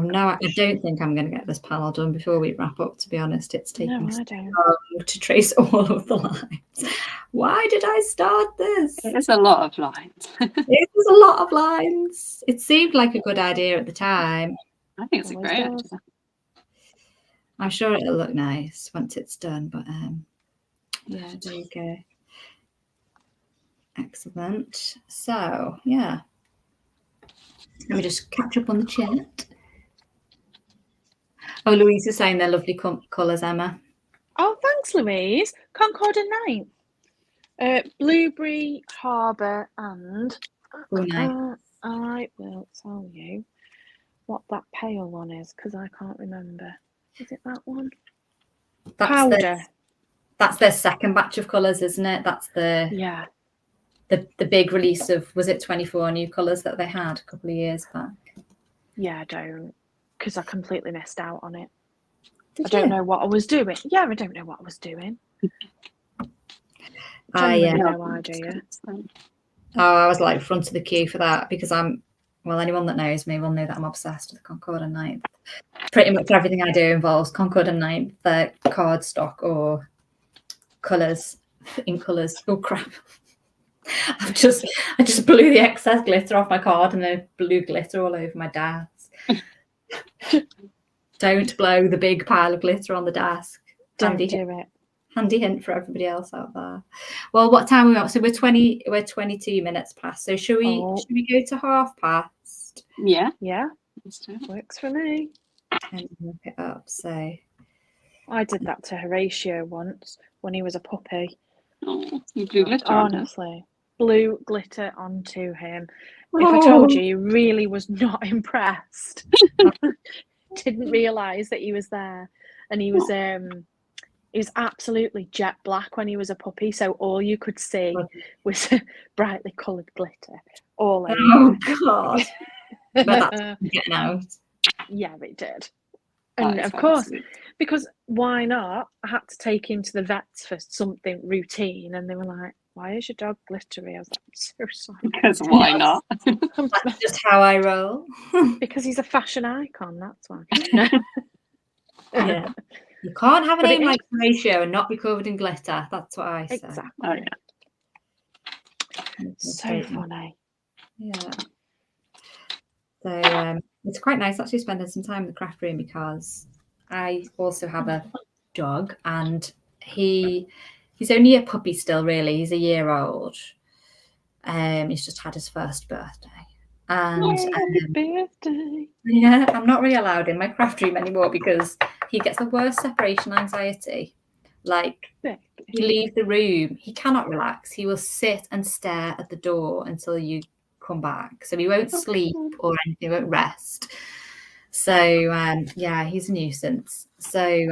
don't think I'm going to get this panel done before we wrap up, to be honest. It's taking so long to trace all of the lines. Why did I start this? It's a lot of lines. It was a lot of lines. It seemed like a good idea at the time. I think it's a great idea. I'm sure it'll look nice once it's done, but yeah, there you go. Excellent. So, yeah. Let me just catch up on the chat. Oh, Louise is saying they're lovely colours, Emma. Oh, thanks, Louise. Concord and Ninth. Blueberry, Harbour, and I will tell you what that pale one is because I can't remember. Is it that one? Powder. That's their second batch of colours, isn't it? That's the big release of, was it 24 new colours that they had a couple of years back? Yeah, I don't, because I completely missed out on it. I don't know what I was doing. Yeah, I don't know what I was doing. I have no idea. I was like front of the queue for that because anyone that knows me will know that I'm obsessed with Concord and Ninth. Pretty much everything I do involves Concord and Ninth, the cardstock or colours, ink colours. Oh crap. I just blew the excess glitter off my card and then blew glitter all over my desk. Don't blow the big pile of glitter on the desk. Don't do it. Handy hint for everybody else out there. Well, what time are we on? So we're 22 minutes past. So should we go to 1:30? Yeah. Works for me. And look it up. So I did that to Horatio once when he was a puppy. Oh, you blew glitter honestly. Blew glitter onto him. If I told you, he really was not impressed. Didn't realise that he was there. And he was absolutely jet black when he was a puppy, so all you could see was brightly coloured glitter all over. Oh God. But that's getting out. Yeah, it did. And of course, because why not? I had to take him to the vets for something routine, and they were like, "Why is your dog glittery?" I was like, "I'm so sorry." Because why not? That's just how I roll. Because he's a fashion icon, that's why. Yeah. You can't have a name like Horatio and not be covered in glitter. That's what I say. Exactly. Oh, yeah. So funny. Yeah. So It's quite nice actually spending some time in the craft room because I also have a dog, and he's only a puppy still, really. He's a year old. He's just had his first birthday. And birthday. yeah, I'm not really allowed in my craft room anymore because he gets the worst separation anxiety. Like, you leave the room, he cannot relax. He will sit and stare at the door until you come back. So he won't sleep or anything, he won't rest. So yeah, he's a nuisance. So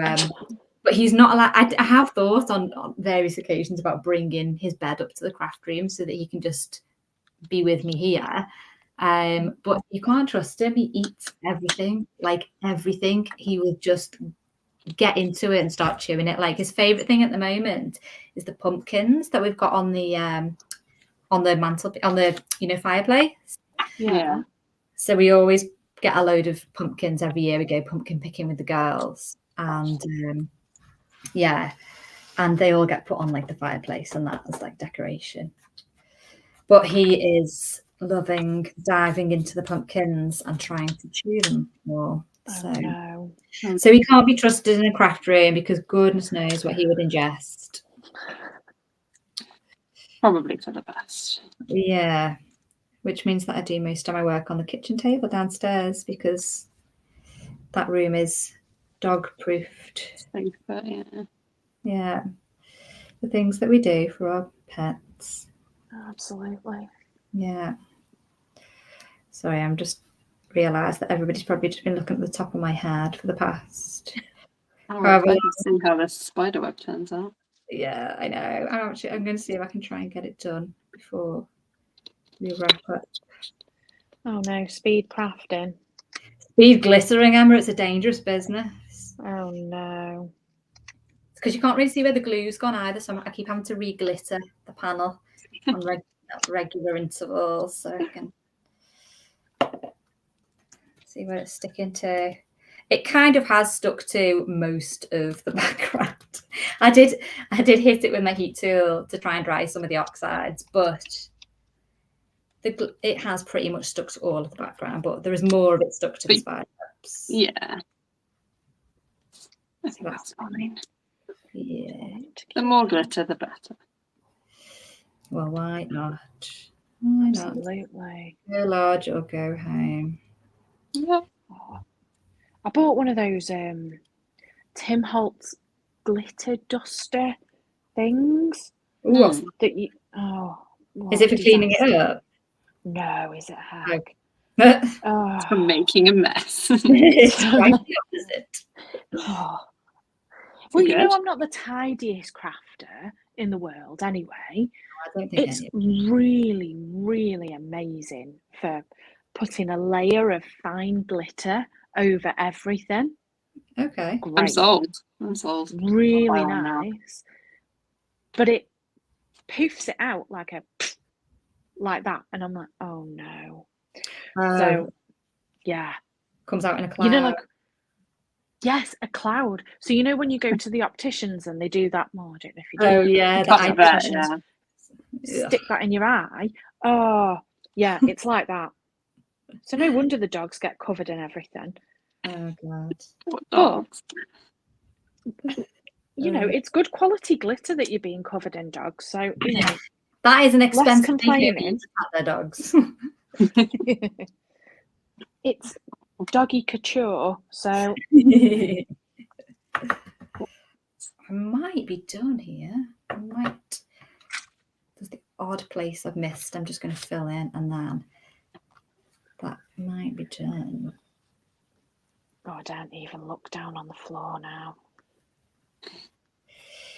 but he's not allowed. I have thought on various occasions about bringing his bed up to the craft room so that he can just be with me here. But you can't trust him. He eats everything, like everything. He will just get into it and start chewing it. Like, his favorite thing at the moment is the pumpkins that we've got on the mantle, on the fireplace. Yeah. So we always get a load of pumpkins every year. We go pumpkin picking with the girls, and and they all get put on like the fireplace, and that was like decoration. But he is loving diving into the pumpkins and trying to chew them more. So he can't be trusted in a craft room because goodness knows what he would ingest. Probably for the best. Yeah, which means that I do most of my work on the kitchen table downstairs because that room is dog proofed. Yeah, the things that we do for our pets. Absolutely. Yeah. Sorry, I'm just realised that everybody's probably just been looking at the top of my head for the past. However, see how this spider web turns out. Yeah, I know. I'm going to see if I can try and get it done before we wrap up. Oh no, speed crafting. Speed glittering, Emma. It's a dangerous business. Oh no. It's because you can't really see where the glue's gone either, so I keep having to re-glitter the panel on regular intervals so I can see where it's sticking to. It kind of has stuck to most of the background. I did hit it with my heat tool to try and dry some of the oxides, but it has pretty much stuck to all of the background, but there is more of it stuck to the spider webs. Yeah. I think that's fine. Yeah. The more glitter, the better. Well, why not? Why not? Absolutely. Go large or go home. Yep. I bought one of those Tim Holtz glitter duster things. Ooh, that you is it for cleaning it up? No, is it a hack? It's for making a mess. It's quite the opposite. Well, you know, I'm not the tidiest crafter in the world anyway. I don't think it's really, really amazing for putting a layer of fine glitter over everything. Okay. Great. I'm sold. Really nice. But it poofs it out like that. And I'm like, oh no. So yeah. Comes out in a cloud. You know, like, yes, a cloud. So you know when you go to the opticians and they do that, I don't know if you do. Oh yeah, stick that in your eye. Oh yeah, it's like that. So no wonder the dogs get covered in everything. Oh god. What dogs? But, you know, it's good quality glitter that you're being covered in, dogs. So you know, that is an expensive complaining to cut their dogs. It's doggy couture, so I might be done here. There's the odd place I've missed. I'm just going to fill in, and then that might be done. Oh, I don't even look down on the floor now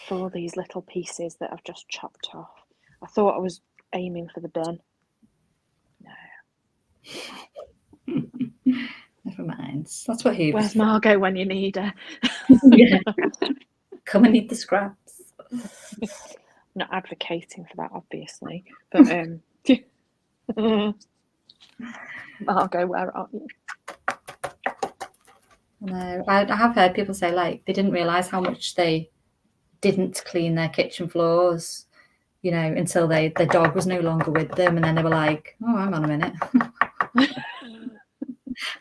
for all these little pieces that I've just chopped off. I thought I was aiming for the bin. No. Never mind. That's what he. Where's Margot when you need her? Yeah. Come and eat the scraps. Not advocating for that, obviously, but Margot, where are you? No, I have heard people say like they didn't realise how much they didn't clean their kitchen floors, you know, until their dog was no longer with them, and then they were like, "Oh, hang on a minute,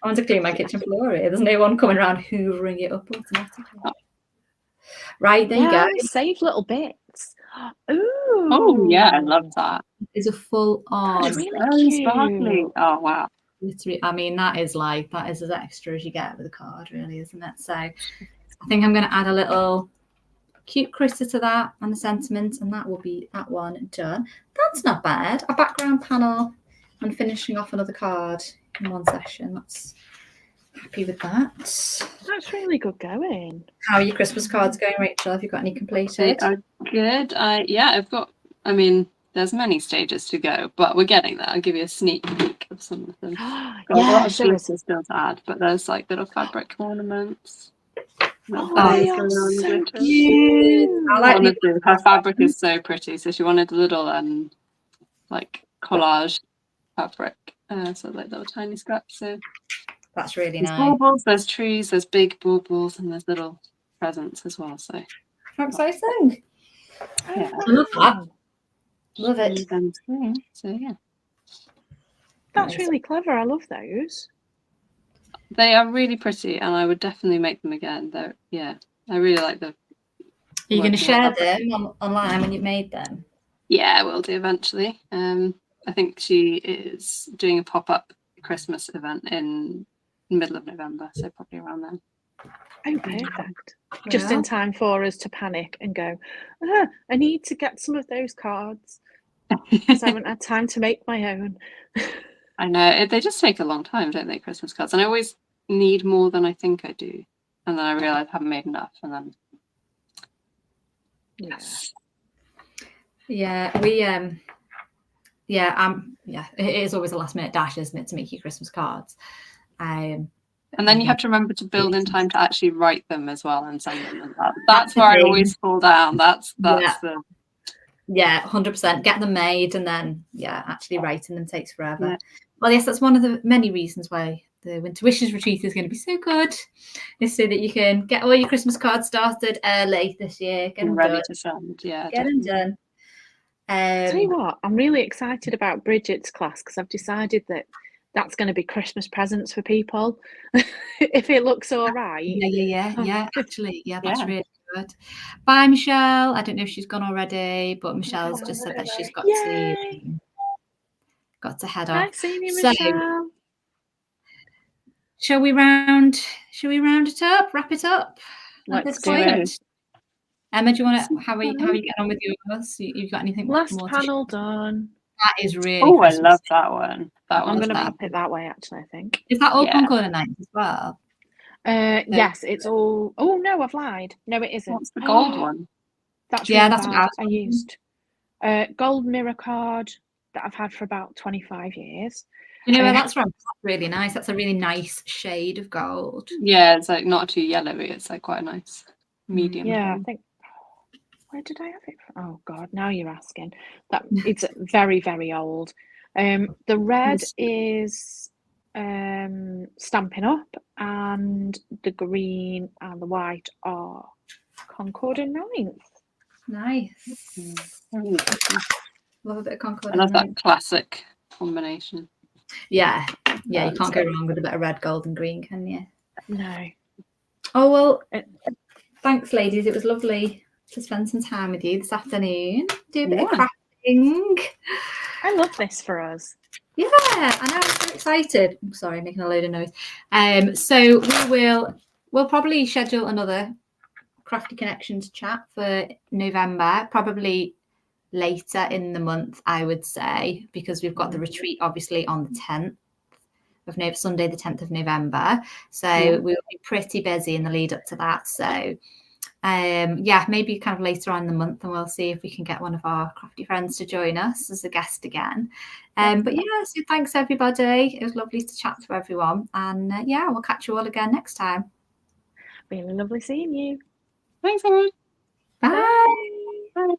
I want to clean my kitchen floor here. There's no one coming around hoovering it up automatically. Right, there you go. Save little bits. Ooh. Oh yeah, I love that. It's a full on. That's really Very cute. sparkly. Oh wow. Literally, I mean, that is as extra as you get with a card, really, isn't it? So I think I'm going to add a little cute critter to that and the sentiment, and that will be that one done. That's not bad. A background panel and finishing off another card in one session. That's happy with that. That's really good going. How are your Christmas cards going, Rachel? Have you got any completed? They are good. I've got, I mean, there's many stages to go, but we're getting there. I'll give you a sneak peek of some of them. Got a lot of glitter still to add, but there's like little fabric ornaments. They are so cute. I like Honestly, her fabric is so pretty. So she wanted a little like collage fabric. So like little tiny scraps. So that's really nice. Baubles, there's trees, there's big baubles, and there's little presents as well. So how exciting! Yeah. I love that. Love it. So yeah, that's really clever. I love those. They are really pretty, and I would definitely make them again. I really like them. Are you going to share them online when you've made them? Yeah, I will do eventually. I think she is doing a pop-up Christmas event in the middle of November, so probably around then. Oh, perfect. Just in time for us to panic and go, I need to get some of those cards because I haven't had time to make my own. I know. They just take a long time, don't they, Christmas cards? And I always need more than I think I do. And then I realise I haven't made enough. And then... it is always a last minute dash, isn't it, to make your Christmas cards. And then you have to remember to build in time to actually write them as well and send them. And that's where I always fall down. That's the... Yeah, 100%. Get them made, and then actually writing them takes forever. Yeah. Well, yes, that's one of the many reasons why the Winter Wishes retreat is going to be so good, is so that you can get all your Christmas cards started early this year. Get them ready done. to send. Yeah, get them done. Tell you what, I'm really excited about Bridget's class because I've decided that that's going to be Christmas presents for people. If it looks all right. Yeah. Actually, that's really good. Bye, Michelle. I don't know if she's gone already, but Michelle's just said that she's got to head off. Nice seeing you, Michelle. Shall we round it up? Wrap it up? Let's do it. Emma, do you want to? How are you getting on with yours? You've got anything? Last panel done. That is really. Oh, I love that one. I'm going to wrap it that way. Actually, I think. Is that all Concord nights as well? Yes, it's all. Oh no, I've lied. No, it isn't. What's the gold one? That's really that's bad. What I used. Gold mirror card that I've had for about 25 years. You know where that's from? That's really nice. That's a really nice shade of gold. Yeah, it's like not too yellowy. It's like quite a nice medium. Yeah, I think. Where did I have it from? Oh God, now you're asking. That it's very, very old. The red is Stampin' Up, and the green and the white are Concord and Ninth. Nice. Love a bit of Concord. I love that classic combination. Yeah, you can't go wrong with a bit of red, gold, and green, can you? No. Oh well, thanks, ladies. It was lovely to spend some time with you this afternoon. Do a bit of crafting. I love this for us. Yeah, I know. I'm so excited. I'm sorry, making a load of noise. So we'll probably schedule another Crafty Connections chat for November, probably later in the month, I would say, because we've got the retreat obviously on the 10th of November, Sunday the 10th of November. So we'll be pretty busy in the lead up to that. So maybe kind of later on in the month, and we'll see if we can get one of our crafty friends to join us as a guest again. But so thanks everybody. It was lovely to chat to everyone, and we'll catch you all again next time. Really lovely seeing you. Thanks everyone. Bye. Bye.